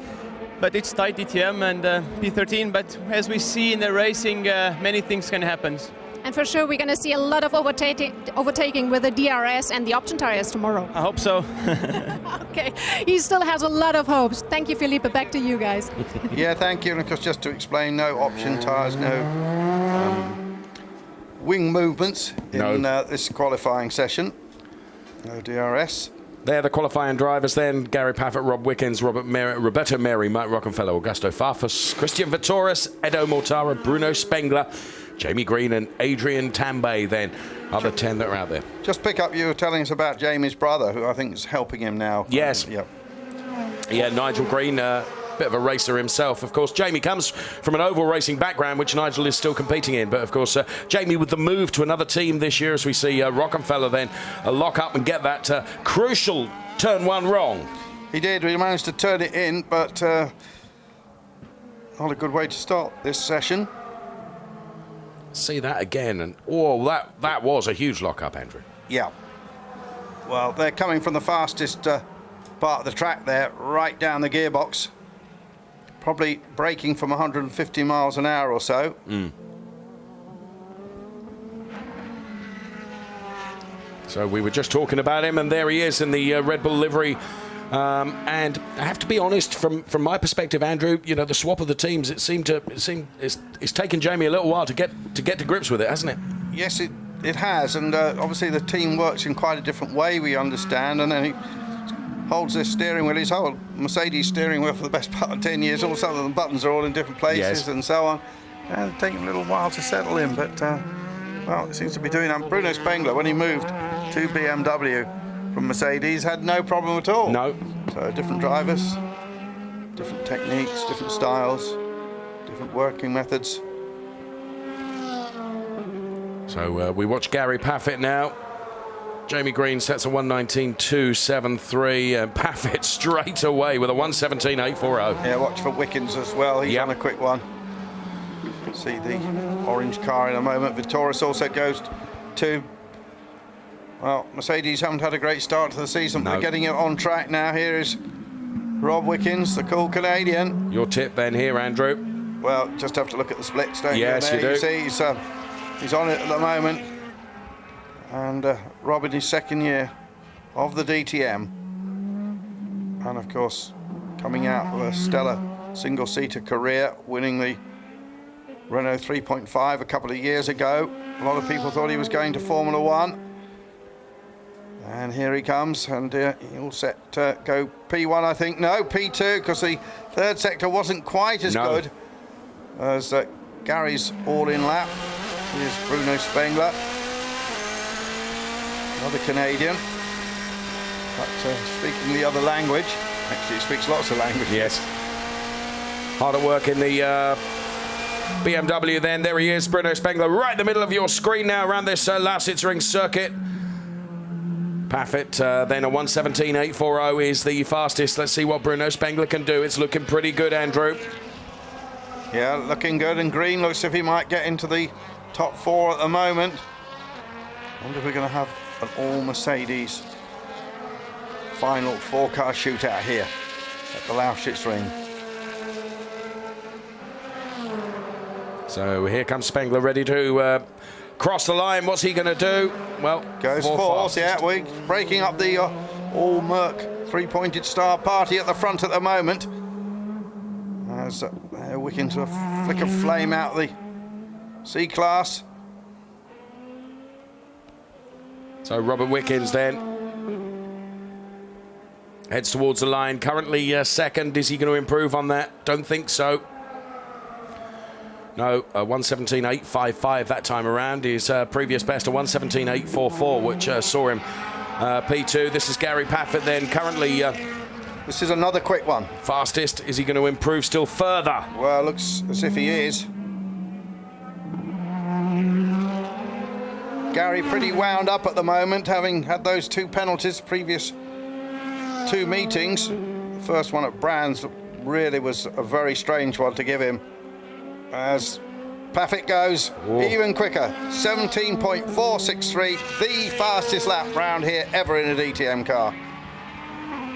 But it's tight DTM and P13. But as we see in the racing, many things can happen. And for sure, we're going to see a lot of overtaking with the DRS and the option tires tomorrow. I hope so. Okay, he still has a lot of hopes. Thank you, Felipe. Back to you guys. Yeah, thank you. And of course, just to explain, no option tires, no wing movements in this qualifying session. No DRS. They're the qualifying drivers then. Gary Paffett, Rob Wickens, Roberto Meri, Mike Rockenfeller, Augusto Farfus, Christian Vittoris, Edo Mortara, Bruno Spengler, Jamie Green and Adrian Tambay then are the 10 that are out there. Just pick up, you were telling us about Jamie's brother, who I think is helping him now. Yes. Yep. Yeah, Nigel Green, bit of a racer himself. Of course, Jamie comes from an oval racing background, which Nigel is still competing in. But of course, Jamie with the move to another team this year, as we see Rockenfeller then lock up and get that crucial turn one wrong. He did. We managed to turn it in, but not a good way to start this session. See that again, and that was a huge lock-up, Andrew. Yeah. Well, they're coming from the fastest part of the track there, right down the gearbox. Probably braking from 150 miles an hour or so. So we were just talking about him, and there he is in the Red Bull livery. And I have to be honest, from my perspective, Andrew, you know, the swap of the teams, it's taken Jamie a little while to get to grips with it, hasn't it? Yes, it has, and obviously the team works in quite a different way, we understand, and then he holds this steering wheel, his whole Mercedes steering wheel for the best part of 10 years. All some of the buttons are all in different places and so on. And it's taken a little while to settle in, but well, it seems to be doing that. Bruno Spengler, when he moved to BMW from Mercedes, had no problem at all. No. So different drivers, different techniques, different styles, different working methods. So we watch Gary Paffett now. Jamie Green sets a 1:19.273, and Paffett straight away with a 1:17.840. Yeah, watch for Wickens as well. He's on a quick one. See the orange car in a moment. Vittoris also goes to Well, Mercedes haven't had a great start to the season. No. They're getting it on track now. Here is Rob Wickens, the cool Canadian. Your tip then here, Andrew? Well, just have to look at the splits, don't yes, you? Yes, you do. You see, he's on it at the moment. And Rob in his second year of the DTM. And of course, coming out of a stellar single-seater career, winning the Renault 3.5 a couple of years ago. A lot of people thought he was going to Formula One. And here he comes, and he'll set go P1, I think. No, P2, because the third sector wasn't quite as good as Gary's all-in lap. Here's Bruno Spengler, another Canadian, but speaking the other language. Actually, he speaks lots of languages. Yes. Hard at work in the BMW then. There he is, Bruno Spengler, right in the middle of your screen now around this Lausitzring circuit. Paffett then a 1:17.840 is the fastest. Let's see what Bruno Spengler can do. It's looking pretty good, Andrew. Yeah, looking good, and Green looks as if he might get into the top 4 at the moment. I wonder if we're going to have an all-Mercedes final 4-car shootout here at the Lausitzring. So here comes Spengler, ready to cross the line. What's he going to do? Well, goes fourth, yeah. We're breaking up the all-Merc three-pointed star party at the front at the moment. As Wickens a flick of flame out the C-Class. So Robert Wickens then heads towards the line. Currently second. Is he going to improve on that? Don't think so. No, 1:17.855 that time around. His previous best, a 1:17.844, which saw him P2. This is Gary Paffett then, currently... this is another quick one. Fastest. Is he going to improve still further? Well, looks as if he is. Gary pretty wound up at the moment, having had those 2 penalties previous 2 meetings. The first one at Brands really was a very strange one to give him. As Paffett goes even quicker, 17.463, the fastest lap round here ever in a DTM car.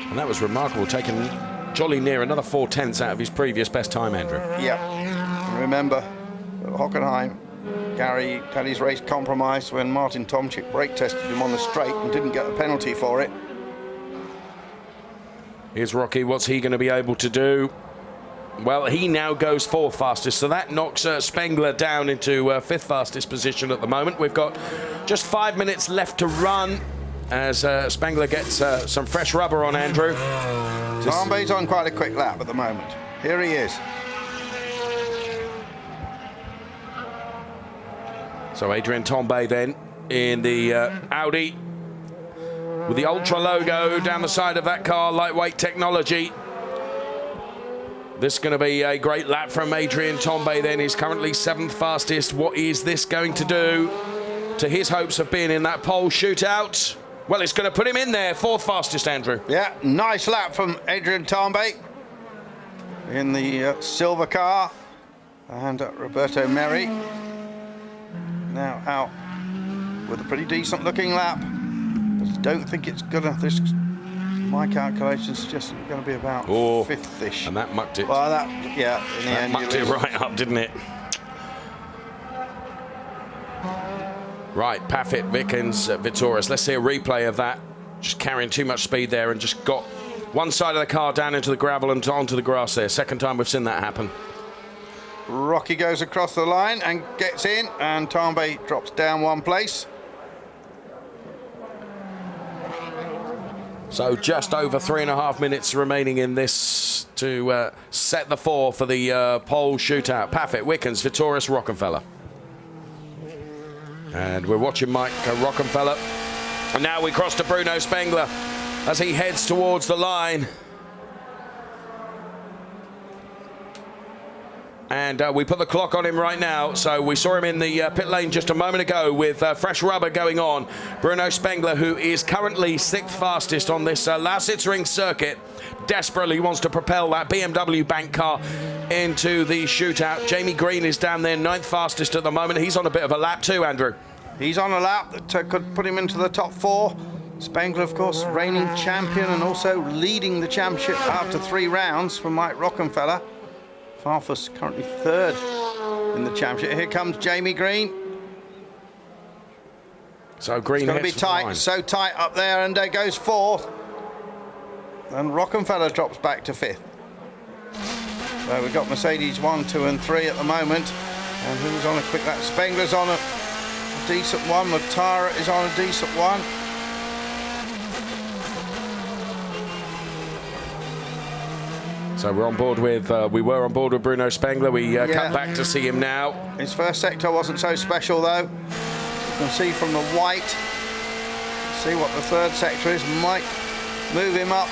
And that was remarkable, taking jolly near another 4/10 out of his previous best time, Andrew. Yep. And remember, at Hockenheim, Gary had his race compromised when Martin Tomczyk brake tested him on the straight and didn't get a penalty for it. Here's Rocky. What's he going to be able to do? Well, he now goes 4th fastest, so that knocks Spengler down into 5th fastest position at the moment. We've got just 5 minutes left to run as Spengler gets some fresh rubber on, Andrew. Tambay's on quite a quick lap at the moment. Here he is. So Adrian Tambay then in the Audi with the Ultra logo down the side of that car, lightweight technology. This is going to be a great lap from Adrian Tambay then. He's currently 7th fastest. What is this going to do to his hopes of being in that pole shootout? Well, it's going to put him in there, 4th fastest, Andrew. Yeah, nice lap from Adrian Tambay in the silver car. And Roberto Merri now out with a pretty decent looking lap. But I don't think it's gonna, my calculations suggest it's going to be about 5th-ish. And that mucked it. Well, that, yeah, in the end, mucked it right up, didn't it? Right, Paffett, Wickens, Vitoris. Let's see a replay of that. Just carrying too much speed there and just got one side of the car down into the gravel and onto the grass there. Second time we've seen that happen. Rocky goes across the line and gets in, and Tambay drops down 1 place. So just over 3.5 minutes remaining in this to set the 4 for the pole shootout. Paffett, Wickens, Vitoris, Rockenfeller. And we're watching Mike Rockenfeller. And now we cross to Bruno Spengler as he heads towards the line. And we put the clock on him right now. So we saw him in the pit lane just a moment ago with fresh rubber going on. Bruno Spengler, who is currently 6th fastest on this Lausitzring circuit, desperately wants to propel that BMW bank car into the shootout. Jamie Green is down there, 9th fastest at the moment. He's on a bit of a lap too, Andrew. He's on a lap that could put him into the top 4. Spengler, of course, reigning champion and also leading the championship after 3 rounds for Mike Rockenfeller. Farfus currently 3rd in the championship. Here comes Jamie Green. So Green it's going to be tight, so tight up there, and goes 4th. And Rockenfeller drops back to 5th. So we've got Mercedes 1, 2 and 3 at the moment. And who's on a quick lap? Spengler's on a decent one. Matara is on a decent one. So we're on board with, we were on board with Bruno Spengler. We come back to see him now. His first sector wasn't so special though. You can see from the white, see what the 3rd sector is. Might move him up.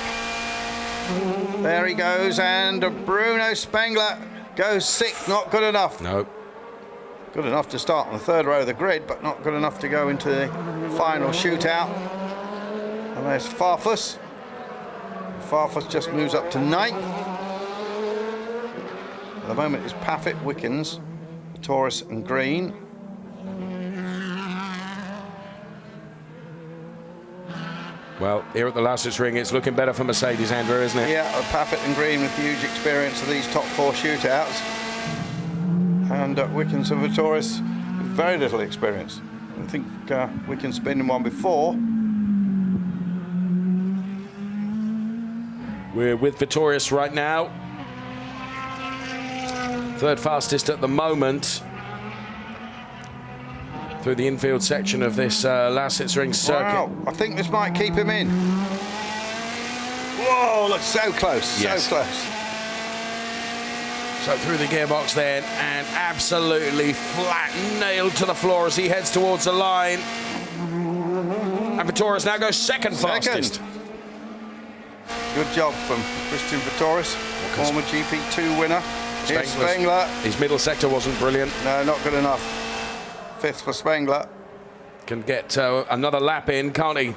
There he goes, and Bruno Spengler goes 6th, not good enough. No. Good enough to start on the 3rd row of the grid, but not good enough to go into the final shootout. And there's Farfus. Farfus just moves up to 9th. At the moment it's Paffett, Wickens, Taurus and Green. Well, here at the Lausitzring, it's looking better for Mercedes, Andrew, isn't it? Yeah, Paffett and Green with huge experience of these top 4 shootouts. And Wickens and Vitoris with very little experience. I think Wickens been in one before. We're with Vittorius right now. 3rd fastest at the moment through the infield section of this Lausitzring circuit. Wow, I think this might keep him in. Whoa, looks so close, yes. So close. So through the gearbox then, and absolutely flat, nailed to the floor as he heads towards the line. And Vittorius now goes second fastest. Good job from Christian Vittorius, former GP2 winner. Here's Spengler. His middle sector wasn't brilliant. No, not good enough. 5th for Spengler. Can get another lap in, can't he?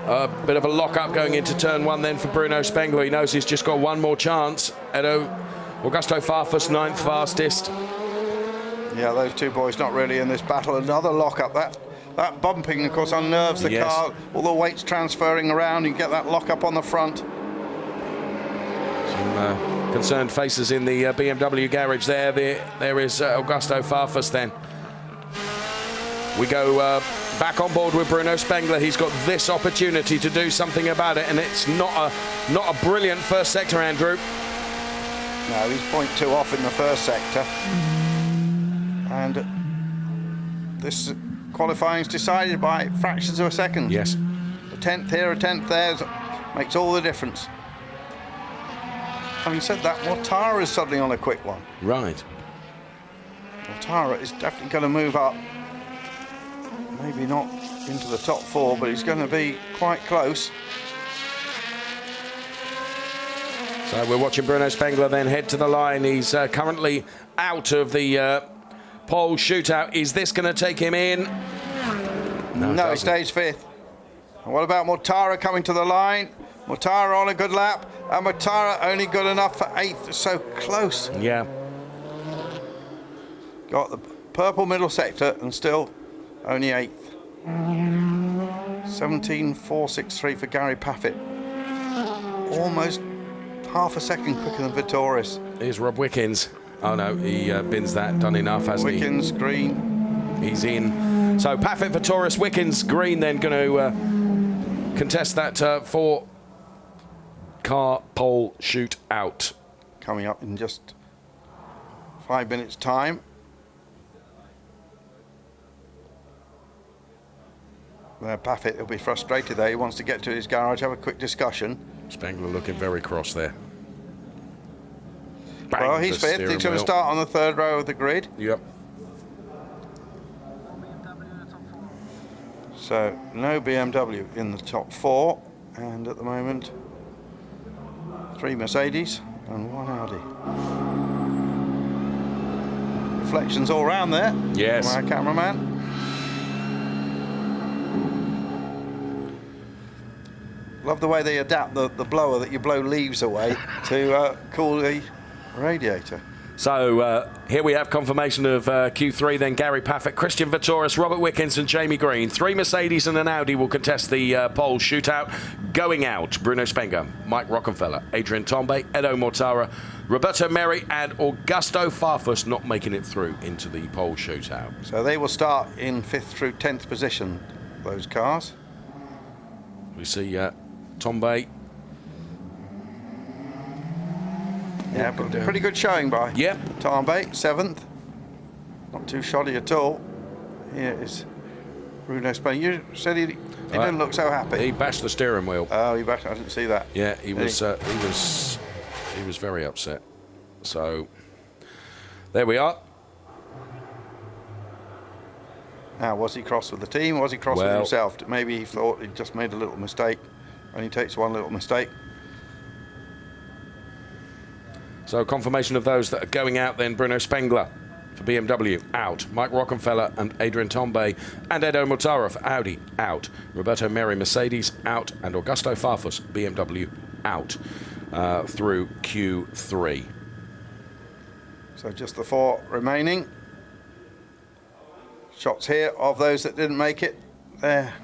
A bit of a lock-up going into turn 1 then for Bruno Spengler. He knows he's just got one more chance. Augusto Farfus, 9th fastest. Yeah, those 2 boys not really in this battle. Another lock-up. That bumping, of course, unnerves the car. All the weight's transferring around. You get that lock-up on the front. Some concerned faces in the BMW garage there. There is Augusto Farfus then. We go back on board with Bruno Spengler. He's got this opportunity to do something about it, and it's not a brilliant first sector, Andrew. No, he's 0.2 off in the first sector. And this qualifying is decided by fractions of a second. Yes. A 10th here, a 10th there makes all the difference. Having said that, Mortara is suddenly on a quick one. Right. Mortara is definitely going to move up. Maybe not into the top 4, but he's going to be quite close. So we're watching Bruno Spengler then head to the line. He's currently out of the pole shootout. Is this going to take him in? No, he stays 5th. And what about Mortara coming to the line? Mortara on a good lap, and Mortara only good enough for 8th. So close. Yeah. Got the purple middle sector and still only 8th. 17.463 for Gary Paffett. Almost half a second quicker than Vittorius. Here's Rob Wickens. Oh no, he bins that, done enough, hasn't he? Wickens, Green. He's in. So Paffett, Vittorius, Wickens, Green then going to contest that 4-car pole shootout. Coming up in just 5 minutes' time. Paffett will be frustrated there. He wants to get to his garage, have a quick discussion. Spengler looking very cross there. Bang, well, he's 5th. He's going to start on the 3rd row of the grid. Yep. So no BMW in the top 4, and at the moment 3 Mercedes and 1 Audi. Reflections all round there. Yes. From our cameraman. Love the way they adapt the blower that you blow leaves away to cool the radiator. So here we have confirmation of Q3, then Gary Paffett, Christian Vettoris, Robert Wickens and Jamie Green. 3 Mercedes and an Audi will contest the pole shootout. Going out, Bruno Spengler, Mike Rockenfeller, Adrian Tombe, Edo Mortara, Roberto Meri and Augusto Farfus not making it through into the pole shootout. So they will start in 5th through 10th position, those cars. We see Tombe. Yeah, but pretty good showing by Tombe, 7th. Not too shoddy at all. Here is Bruno Spengler. You said he didn't look so happy. He bashed the steering wheel. Oh, he bashed. I didn't see that. Yeah, he was very upset. So there we are. Now, was he cross with the team? Or was he cross with himself? Maybe he thought he'd just made a little mistake. Only takes one little mistake. So confirmation of those that are going out then. Bruno Spengler for BMW, out. Mike Rockenfeller and Adrian Tombe and Edo Mortara for Audi, out. Roberto Meri, Mercedes, out. And Augusto Farfus, BMW, out through Q3. So just the 4 remaining. Shots here of those that didn't make it. There.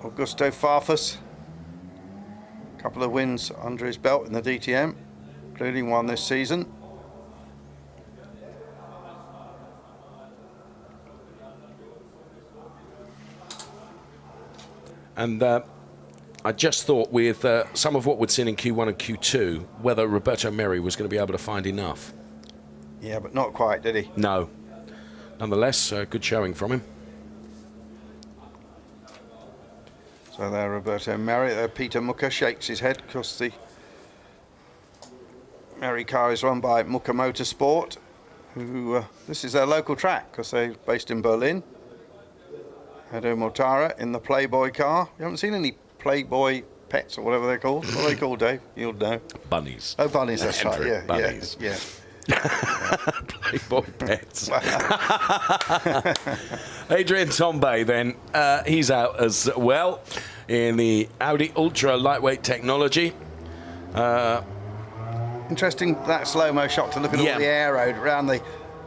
Augusto Farfus. A couple of wins under his belt in the DTM, including one this season. And I just thought with some of what we'd seen in Q1 and Q2, whether Roberto Meri was going to be able to find enough. Yeah, but not quite, did he? No. Nonetheless, good showing from him. So there, Roberto Meri. Peter Mucker shakes his head because the Meri car is run by Mucker Motorsport, who this is their local track because they're based in Berlin. Edo Mortara in the Playboy car. You haven't seen any Playboy pets or whatever they're called. What are they called, Dave? You'll know. Bunnies. Oh, bunnies, that's right. Yeah, bunnies. Yeah. Playboy pets. Adrian Tombe then, he's out as well in the Audi Ultra lightweight technology. Interesting that slow-mo shot to look at all the aero around the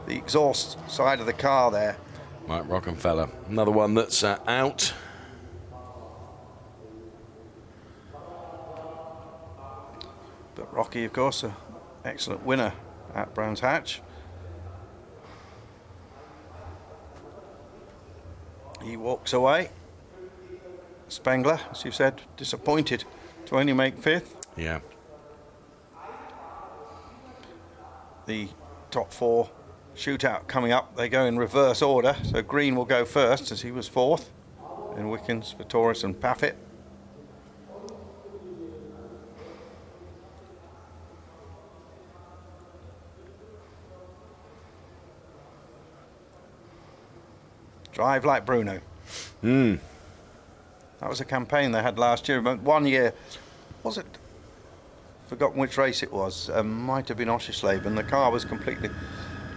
exhaust side of the car there. Mike Rockenfeller, another one that's out. But Rocky, of course, an excellent winner at Brands Hatch. He walks away. Spengler, as you said, disappointed to only make 5th. Yeah. The top 4 shootout coming up. They go in reverse order. So Green will go first as he was 4th. Then Wickens, Vettoris and Paffett. Drive like Bruno. That was a campaign they had last year. But 1 year, was it? Forgotten which race it was. Might have been Oschersleben. The car was completely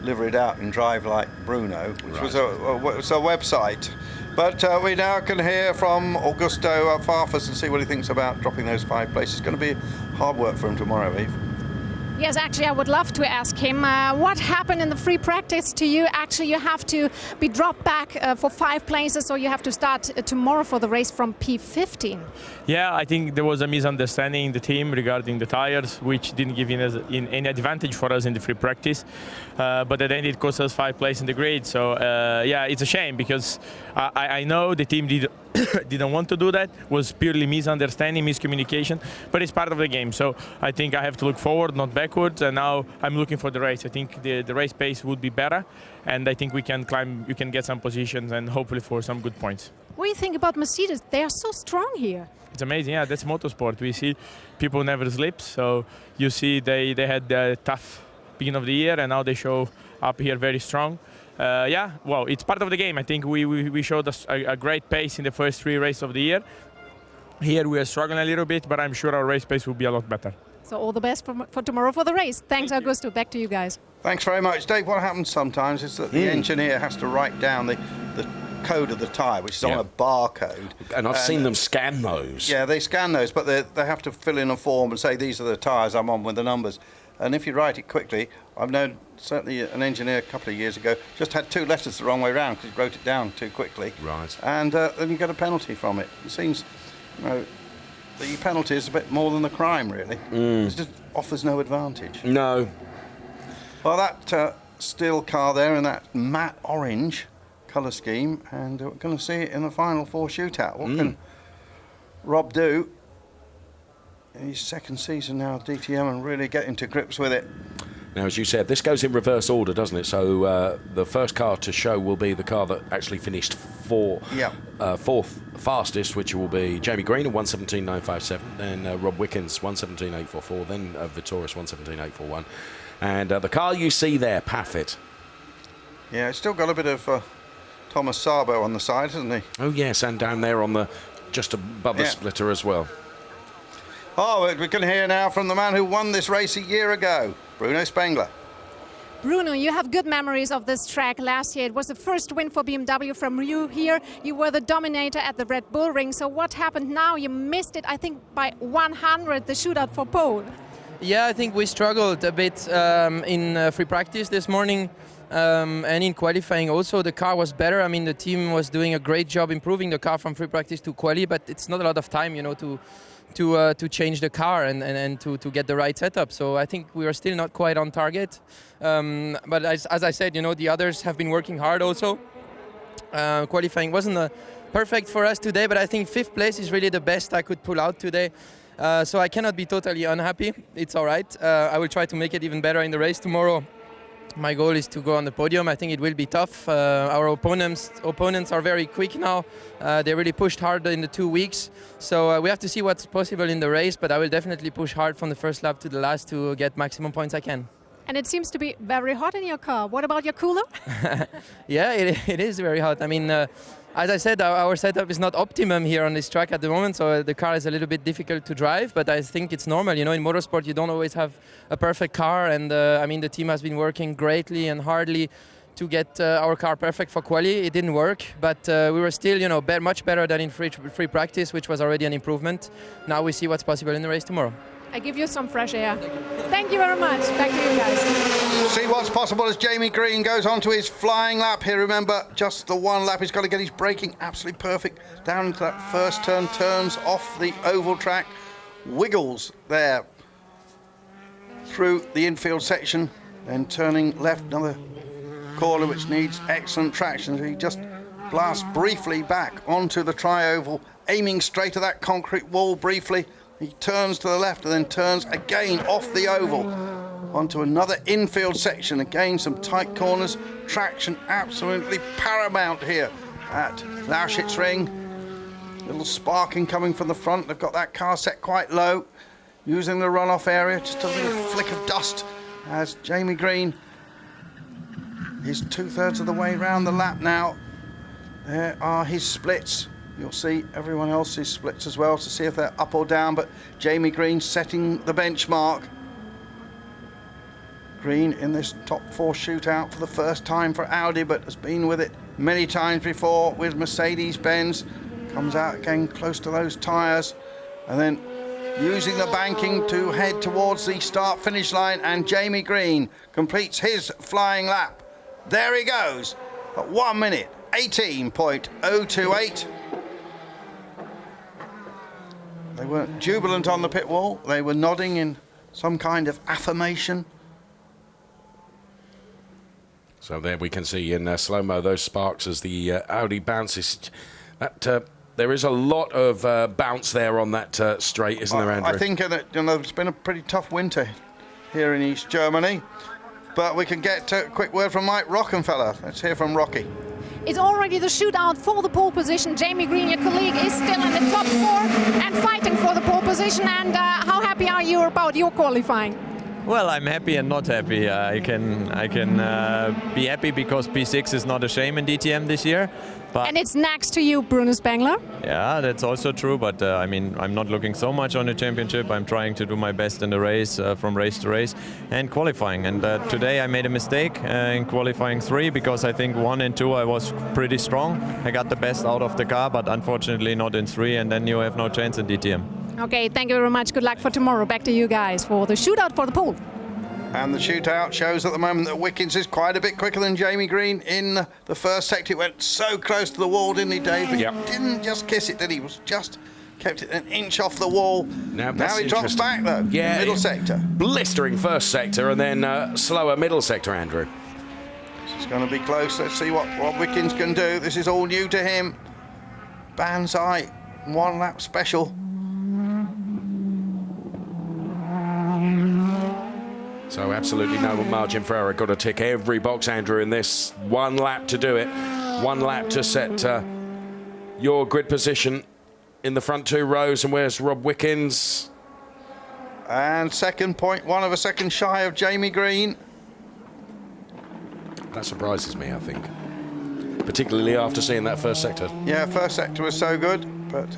liveried out in Drive Like Bruno, which was a website. But we now can hear from Augusto Farfus and see what he thinks about dropping those 5 places. It's going to be hard work for him tomorrow, Eve. Yes, actually, I would love to ask him what happened in the free practice to you. Actually, you have to be dropped back for 5 places, so you have to start tomorrow for the race from P15. Yeah, I think there was a misunderstanding in the team regarding the tires, which didn't give any advantage for us in the free practice. But at the end, it cost us 5 places in the grid. So, yeah, it's a shame because I know the team didn't want to do that. It was purely misunderstanding, miscommunication, but it's part of the game. So I think I have to look forward, not backwards, and now I'm looking for the race. I think the race pace would be better, and I think we can climb, you can get some positions and hopefully for some good points. What do you think about Mercedes? They are so strong here. It's amazing, yeah, that's motorsport. We see people never sleep, so you see they had a tough beginning of the year, and now they show up here very strong. Yeah, well, it's part of the game. I think we showed us a great pace in the first 3 races of the year. Here we are struggling a little bit, but I'm sure our race pace will be a lot better. So all the best for tomorrow for the race. Thanks, Augusto. Back to you guys. Thanks very much, Dave. What happens sometimes is that the engineer has to write down the code of the tyre, which is on a barcode. And I've seen them scan those. Yeah, they scan those, but they have to fill in a form and say, these are the tyres I'm on with the numbers. And if you write it quickly, I've known certainly an engineer a couple of years ago just had 2 letters the wrong way round because he wrote it down too quickly. Right. And then you get a penalty from it. It seems, the penalty is a bit more than the crime, really. It just offers no advantage. No. Well, that steel car there in that matte orange colour scheme, and we're going to see it in the final 4 shootout. What can Rob do in his 2nd season now at DTM and really get into grips with it? Now, as you said, this goes in reverse order, doesn't it? So the first car to show will be the car that actually finished fourth fastest, which will be Jamie Green at 1:17.957, then Rob Wickens 1:17.844, then Vittorius 1:17.841, and the car you see there, Paffett. Yeah, it's still got a bit of Thomas Sabo on the side, hasn't he? Oh yes, and down there on the just above the splitter as well. Oh, we can hear now from the man who won this race a year ago, Bruno Spengler. Bruno, you have good memories of this track. Last year it was the first win for BMW from you here. You were the dominator at the Red Bull Ring. So what happened now? You missed it, I think, by 100, the shootout for pole. Yeah, I think we struggled a bit in free practice this morning. And in qualifying also the car was better. I mean, the team was doing a great job improving the car from free practice to quali, but it's not a lot of time, to change the car and to get the right setup. So I think we are still not quite on target. But as I said, the others have been working hard also. Qualifying wasn't perfect for us today, but I think 5th place is really the best I could pull out today. So I cannot be totally unhappy. It's all right. I will try to make it even better in the race tomorrow. My goal is to go on the podium. I think it will be tough. Our opponents are very quick now. They really pushed hard in the 2 weeks. So we have to see what's possible in the race, but I will definitely push hard from the first lap to the last to get maximum points I can. And it seems to be very hot in your car. What about your cooler? Yeah, it is very hot. I mean, as I said, our setup is not optimum here on this track at the moment, so the car is a little bit difficult to drive, but I think it's normal. In motorsport, you don't always have a perfect car, and I mean, the team has been working greatly and hardly to get our car perfect for quali. It didn't work, but we were still, much better than in free practice, which was already an improvement. Now we see what's possible in the race tomorrow. I give you some fresh air. Thank you very much. Back to you guys. See what's possible as Jamie Green goes on to his flying lap here. Remember, just the 1 lap. He's got to get his braking absolutely perfect. Down into that first turn, turns off the oval track, wiggles there through the infield section, then turning left, another corner which needs excellent traction. He just blasts briefly back onto the tri-oval, aiming straight at that concrete wall briefly. He turns to the left and then turns again off the oval onto another infield section. Again, some tight corners. Traction absolutely paramount here at Lausitzring. Little sparking coming from the front. They've got that car set quite low. Using the runoff area, just a little flick of dust as Jamie Green is 2/3 of the way round the lap now. There are his splits. You'll see everyone else's splits as well to see if they're up or down, but Jamie Green setting the benchmark. Green in this top 4 shootout for the first time for Audi, but has been with it many times before with Mercedes-Benz. Comes out again close to those tyres, and then using the banking to head towards the start-finish line, and Jamie Green completes his flying lap. There he goes at 1 minute 18.028. They weren't jubilant on the pit wall. They were nodding in some kind of affirmation. So there we can see in slow-mo those sparks as the Audi bounces. There is a lot of bounce there on that straight, isn't there, Andrew? I think that it's been a pretty tough winter here in East Germany. But we can get a quick word from Mike Rockenfeller. Let's hear from Rocky. It's already the shootout for the pole position. Jamie Green, your colleague, is still in the top 4 and fighting for the pole position. And how happy are you about your qualifying? Well, I'm happy and not happy. I can be happy because P6 is not a shame in DTM this year. But and it's next to you, Bruno Spengler. Yeah, that's also true. But I mean, I'm not looking so much on the championship. I'm trying to do my best in the race, from race to race, and qualifying. And today I made a mistake in qualifying 3 because I think 1 and 2 I was pretty strong. I got the best out of the car, but unfortunately not in 3. And then you have no chance in DTM. Okay, thank you very much. Good luck for tomorrow. Back to you guys for the shootout for the pole. And the shootout shows at the moment that Wickens is quite a bit quicker than Jamie Green in the first sector. He went so close to the wall, didn't he, Dave? But he didn't just kiss it, did he? He was just kept it an inch off the wall. Now he drops back, though. Yeah, middle sector. Blistering first sector and then slower middle sector, Andrew. It's going to be close. Let's see what Wickens can do. This is all new to him. Banzai, 1 lap special. So absolutely no margin for error. Got to tick every box, Andrew, in this. 1 lap to do it. 1 lap to set your grid position in the front 2 rows. And where's Rob Wickens? And 2.1 of a second shy of Jamie Green. That surprises me, I think. Particularly after seeing that first sector. Yeah, first sector was so good. But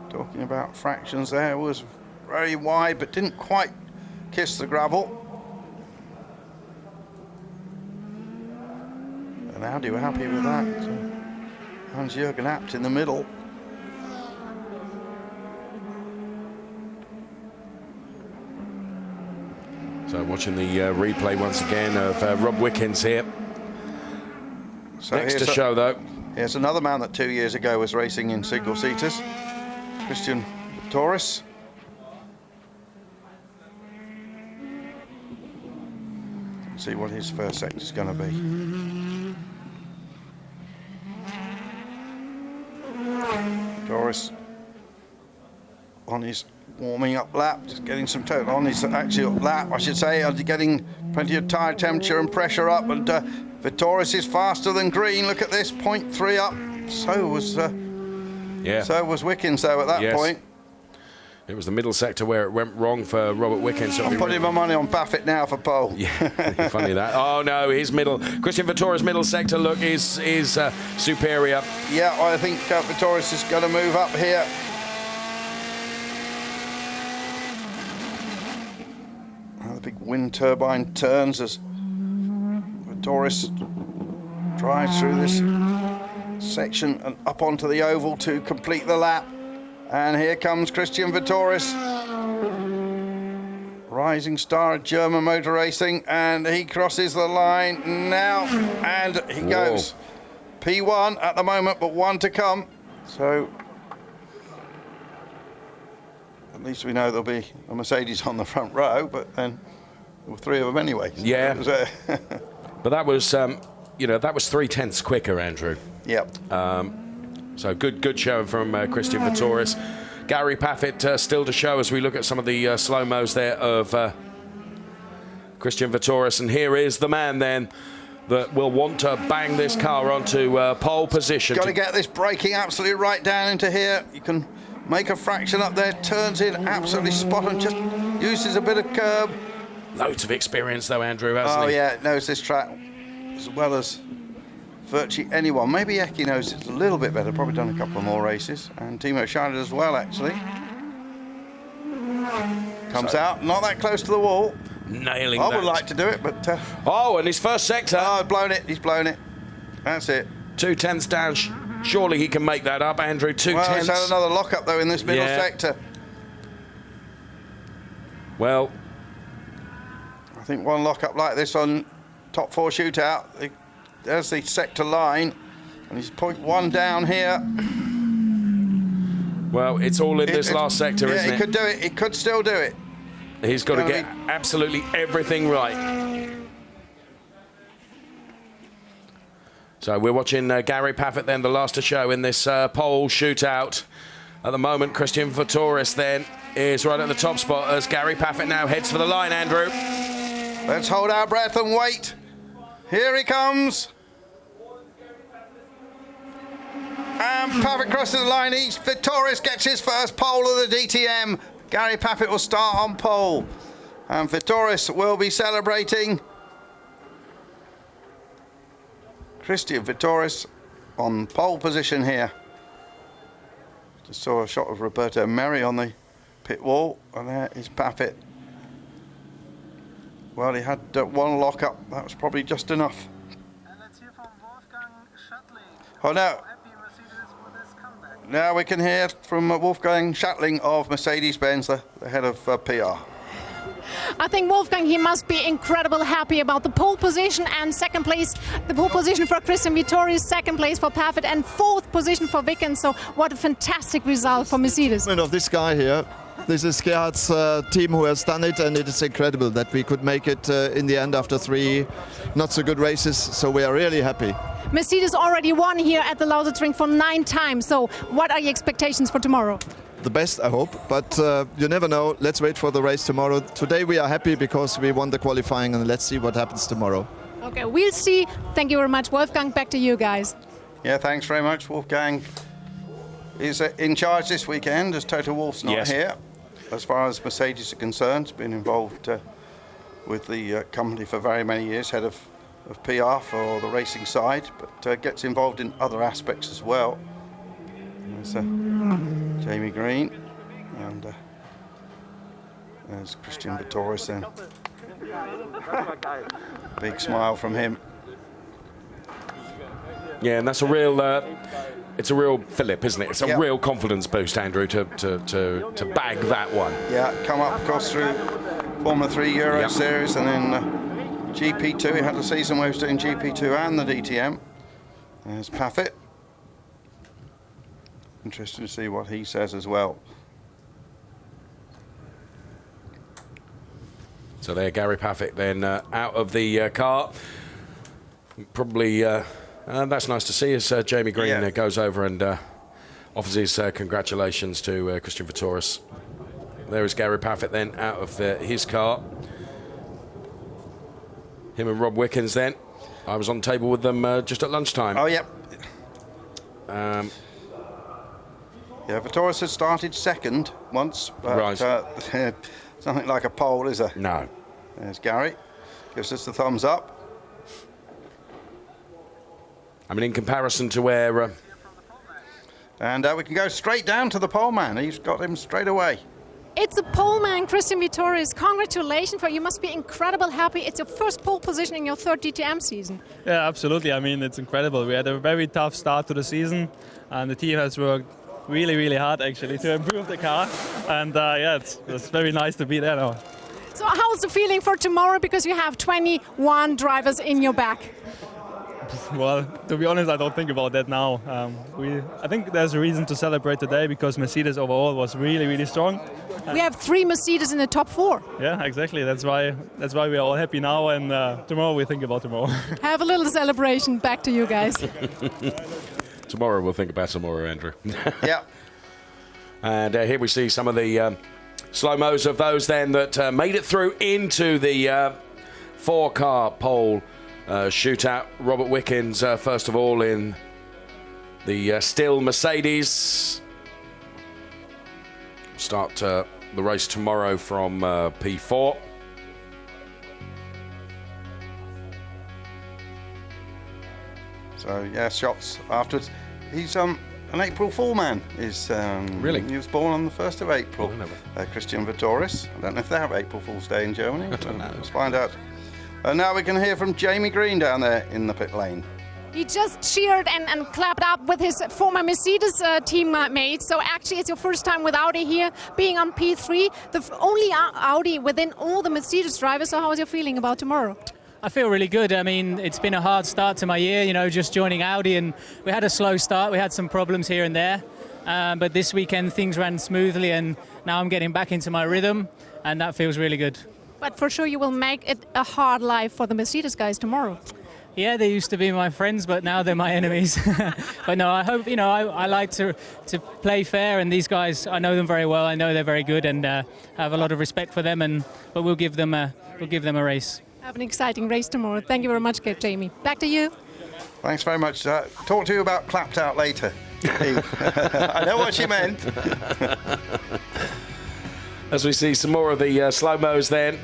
talking about fractions there, it was very wide, but didn't quite kiss the gravel. And Audi were happy with that. Hans-Jürgen Abt in the middle. So watching the replay once again of Rob Wickens here. So next to show, though. Here's another man that 2 years ago was racing in single-seaters. Christian Vittoris. See what his first sector is going to be. Doris on his warming up lap, just getting some total on his actual lap, I should say, getting plenty of tyre temperature and pressure up. And Vittoris is faster than Green. Look at this, 0.3 up. So was Wickens though at that point. It was the middle sector where it went wrong for Robert Wickens. So I'm putting my money on Buffett now for pole. Yeah, funny that. Oh no, his middle, Christian Vittoris' middle sector look is superior. Yeah, I think Vittoris is going to move up here. The big wind turbine turns as Vittoris drives through this section and up onto the oval to complete the lap. And here comes Christian Vittoris, rising star of German motor racing, and he crosses the line now, and he goes. P1 at the moment, but 1 to come. So at least we know there'll be a Mercedes on the front row, but then there were 3 of them anyway. So yeah. But that was, that was 0.3 quicker, Andrew. Yep. So good show from Christian Vittoris. Gary Paffett still to show as we look at some of the slow-mos there of Christian Vittoris. And here is the man then that will want to bang this car onto pole position. Got to get this braking absolutely right down into here. You can make a fraction up there, turns in absolutely spot on, just uses a bit of curb. Loads of experience though, Andrew, hasn't he? Oh yeah, knows this track as well as virtually anyone. Maybe Eki knows it a little bit better, probably done a couple of more races. And Timo Scheider as well, actually. Comes out, not that close to the wall. Nailing I that. would like to do it, but... and his first sector. Oh, he's blown it. That's it. 0.2 down. Surely he can make that up, Andrew. 0.2. Well, he's had another lock-up, though, in this middle sector. Well... I think one lock-up like this on top 4 shootout. There's the sector line, and he's 0.1 down here. Well, it's all in this last sector, isn't it? Yeah, he could do it. He could still do it. He's got to get absolutely everything right. So we're watching Gary Paffett then, the last to show in this pole shootout. At the moment, Christian Vittoris then is right at the top spot as Gary Paffett now heads for the line, Andrew. Let's hold our breath and wait. Here he comes. And Paffett crosses the line. Vittoris gets his first pole of the DTM. Gary Paffett will start on pole. And Vittoris will be celebrating. Christian Vittoris on pole position here. Just saw a shot of Roberto Merri on the pit wall. And there is Paffett. Well, he had 1 lock-up. That was probably just enough. And let's hear from Wolfgang Schattling. Oh, no. Now we can hear from Wolfgang Schattling of Mercedes-Benz, the head of PR. I think Wolfgang, he must be incredibly happy about the pole position and second place. The pole position for Christian Vittorius, second place for Paffett, and fourth position for Wickens. So what a fantastic result for Mercedes. Of this guy here. This is Gerhard's team who has done it, and it is incredible that we could make it in the end after 3 not so good races. So we are really happy. Mercedes already won here at the Lausitzring for 9 times. So what are your expectations for tomorrow? The best, I hope, but you never know. Let's wait for the race tomorrow. Today we are happy because we won the qualifying, and let's see what happens tomorrow. Okay, we'll see. Thank you very much, Wolfgang. Back to you guys. Yeah, thanks very much. Wolfgang is in charge this weekend as Toto Wolff's not here. As far as Mercedes are concerned, been involved with the company for very many years, head of PR for the racing side, but gets involved in other aspects as well. There's Jamie Green, and there's Christian Vittorius then. Big smile from him. Yeah, and that's a real... it's a real fillip, isn't it? It's a real confidence boost, Andrew, to bag that one. Yeah, come up, of course, through Formula 3 Euro Series, and then GP2. He had a season where he was doing GP2 and the DTM. There's Paffett. Interesting to see what he says as well. So there, Gary Paffett then out of the car. Probably... that's nice to see as Jamie Green goes over and offers his congratulations to Christian Vittorius. There is Gary Paffett then out of his car. Him and Rob Wickens then. I was on the table with them just at lunchtime. Oh, yeah. Yeah, Vittorius had started second once, but something like a pole, is there? No. There's Gary. Gives us the thumbs up. I mean, in comparison to where... And we can go straight down to the pole man. He's got him straight away. It's a pole man, Christian Vittorius. Congratulations, for you must be incredibly happy. It's your first pole position in your 3rd DTM season. Yeah, absolutely. I mean, it's incredible. We had a very tough start to the season, and the team has worked really hard, actually, to improve the car. And yeah, it's very nice to be there now. So how's the feeling for tomorrow, because you have 21 drivers in your back? Well, to be honest, I don't think about that now. I think there's a reason to celebrate today because Mercedes overall was really strong. We have 3 Mercedes in the top 4. Yeah, exactly. That's why we are all happy now, and tomorrow we think about tomorrow. Have a little celebration. Back to you guys. Tomorrow we'll think about tomorrow, Andrew. Yeah. And here we see some of the slow-mos of those then that made it through into the 4-car pole shootout. Robert Wickens, first of all, in the still Mercedes. Start the race tomorrow from P4. So, yeah, shots afterwards. He's an April Fool man. Really? He was born on the 1st of April. Christian Vittorius. I don't know if they have April Fool's Day in Germany. I don't know. Let's find out. And now we can hear from Jamie Green down there in the pit lane. He just cheered and clapped up with his former Mercedes teammate. So actually it's your first time with Audi here, being on P3, the only Audi within all the Mercedes drivers. So how is your feeling about tomorrow? I feel really good. I mean, it's been a hard start to my year, you know, just joining Audi, and we had a slow start. We had some problems here and there. But this weekend things ran smoothly, and now I'm getting back into my rhythm, and that feels really good. But for sure you will make it a hard life for the Mercedes guys tomorrow. Yeah, they used to be my friends, but now they're my enemies. But no, I hope, you know, I like to play fair, and these guys, I know them very well. I know they're very good, and have a lot of respect for them. But we'll give them a race. Have an exciting race tomorrow. Thank you very much, Jamie. Back to you. Thanks very much. Talk to you about clapped out later. I know what you meant. As we see some more of the slow-mos then.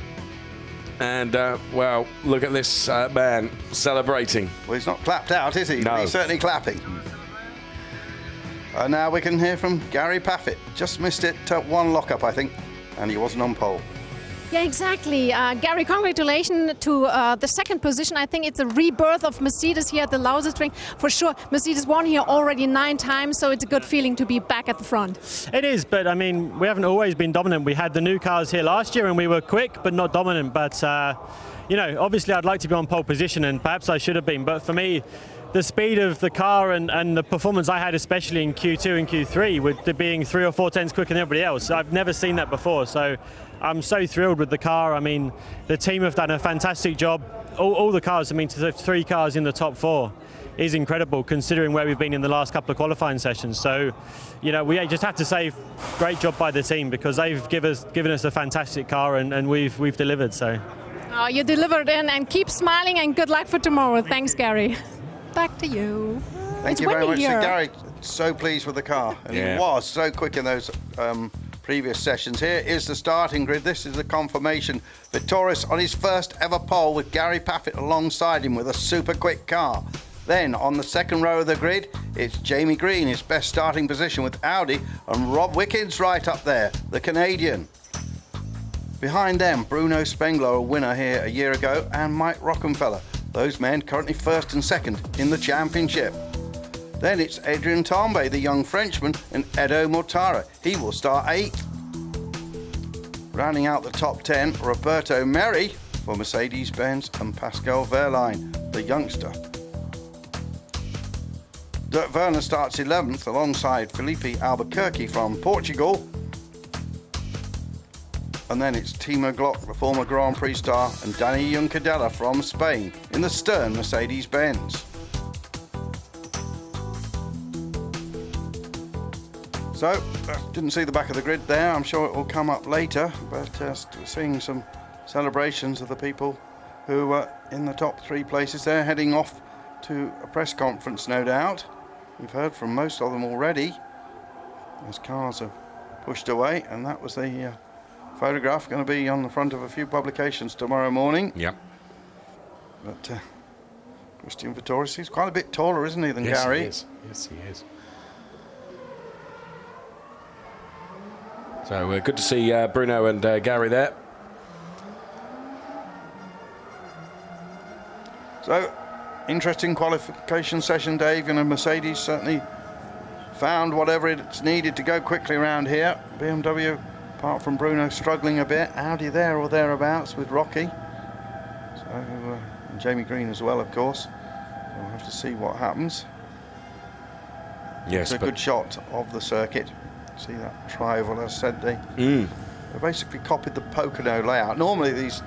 And, well, look at this man celebrating. Well, he's not clapped out, is he? No. He's certainly clapping. And now we can hear from Gary Paffett. Just missed it, one lockup, I think, and he wasn't on pole. Yeah, exactly. Gary, congratulations to the second position. I think it's a rebirth of Mercedes here at the Lausitzring. For sure, Mercedes won here already 9 times, so it's a good feeling to be back at the front. It is, but I mean, we haven't always been dominant. We had the new cars here last year and we were quick, but not dominant. But, you know, obviously I'd like to be on pole position and perhaps I should have been. But for me, the speed of the car and the performance I had, especially in Q2 and Q3, with being 3 or 4 tenths quicker than everybody else, I've never seen that before. So I'm so thrilled with the car. I mean, the team have done a fantastic job. All the cars, I mean, to have 3 cars in the top 4 is incredible, considering where we've been in the last couple of qualifying sessions. So, you know, we just have to say great job by the team, because they've given us a fantastic car and we've delivered. So. Oh, you delivered in, and keep smiling, and good luck for tomorrow. Thanks, Gary. Back to you. Thank you very much. So Gary, so pleased with the car, and he was so quick in those previous sessions. Here is the starting grid. This is the confirmation. Vittorius on his first ever pole with Gary Paffett alongside him with a super quick car. Then on the second row of the grid, it's Jamie Green, his best starting position with Audi, and Rob Wickens right up there, the Canadian. Behind them, Bruno Spengler, a winner here a year ago, and Mike Rockenfeller. Those men currently first and second in the championship. Then it's Adrien Tambay, the young Frenchman, and Edo Mortara. He will start 8th. Rounding out the top 10, Roberto Merri for Mercedes-Benz and Pascal Wehrlein, the youngster. Dirk Werner starts 11th alongside Felipe Albuquerque from Portugal. And then it's Timo Glock, the former Grand Prix star, and Danny Juncadella from Spain in the Stern Mercedes-Benz. So, didn't see the back of the grid there. I'm sure it will come up later, but seeing some celebrations of the people who were in the top 3 places. They're heading off to a press conference, no doubt. We've heard from most of them already as cars are pushed away, and that was the photograph going to be on the front of a few publications tomorrow morning. Yep. But Christian Vittorius, he's quite a bit taller, isn't he, than Gary? Yes, he is. Yes, he is. So good to see Bruno and Gary there. So, interesting qualification session, Dave. You know, Mercedes certainly found whatever it's needed to go quickly around here. BMW, apart from Bruno, struggling a bit. Audi there or thereabouts with Rocky. So, and Jamie Green as well, of course. We'll have to see what happens. Yes, it's a good shot of the circuit. See that tri-oval, as I said, they basically copied the Pocono layout. Normally these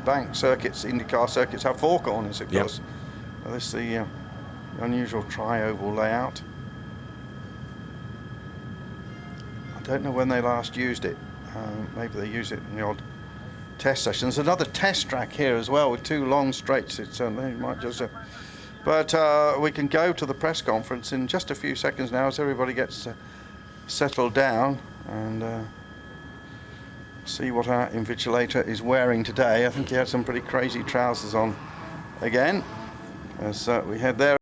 bank circuits, IndyCar circuits, have 4 corners, of course. This is the unusual tri-oval layout. I don't know when they last used it. Maybe they use it in the odd test sessions. Another test track here as well with 2 long straights. It's they might just. But we can go to the press conference in just a few seconds now as everybody gets settled down and see what our invigilator is wearing today. I think he had some pretty crazy trousers on again as we head there.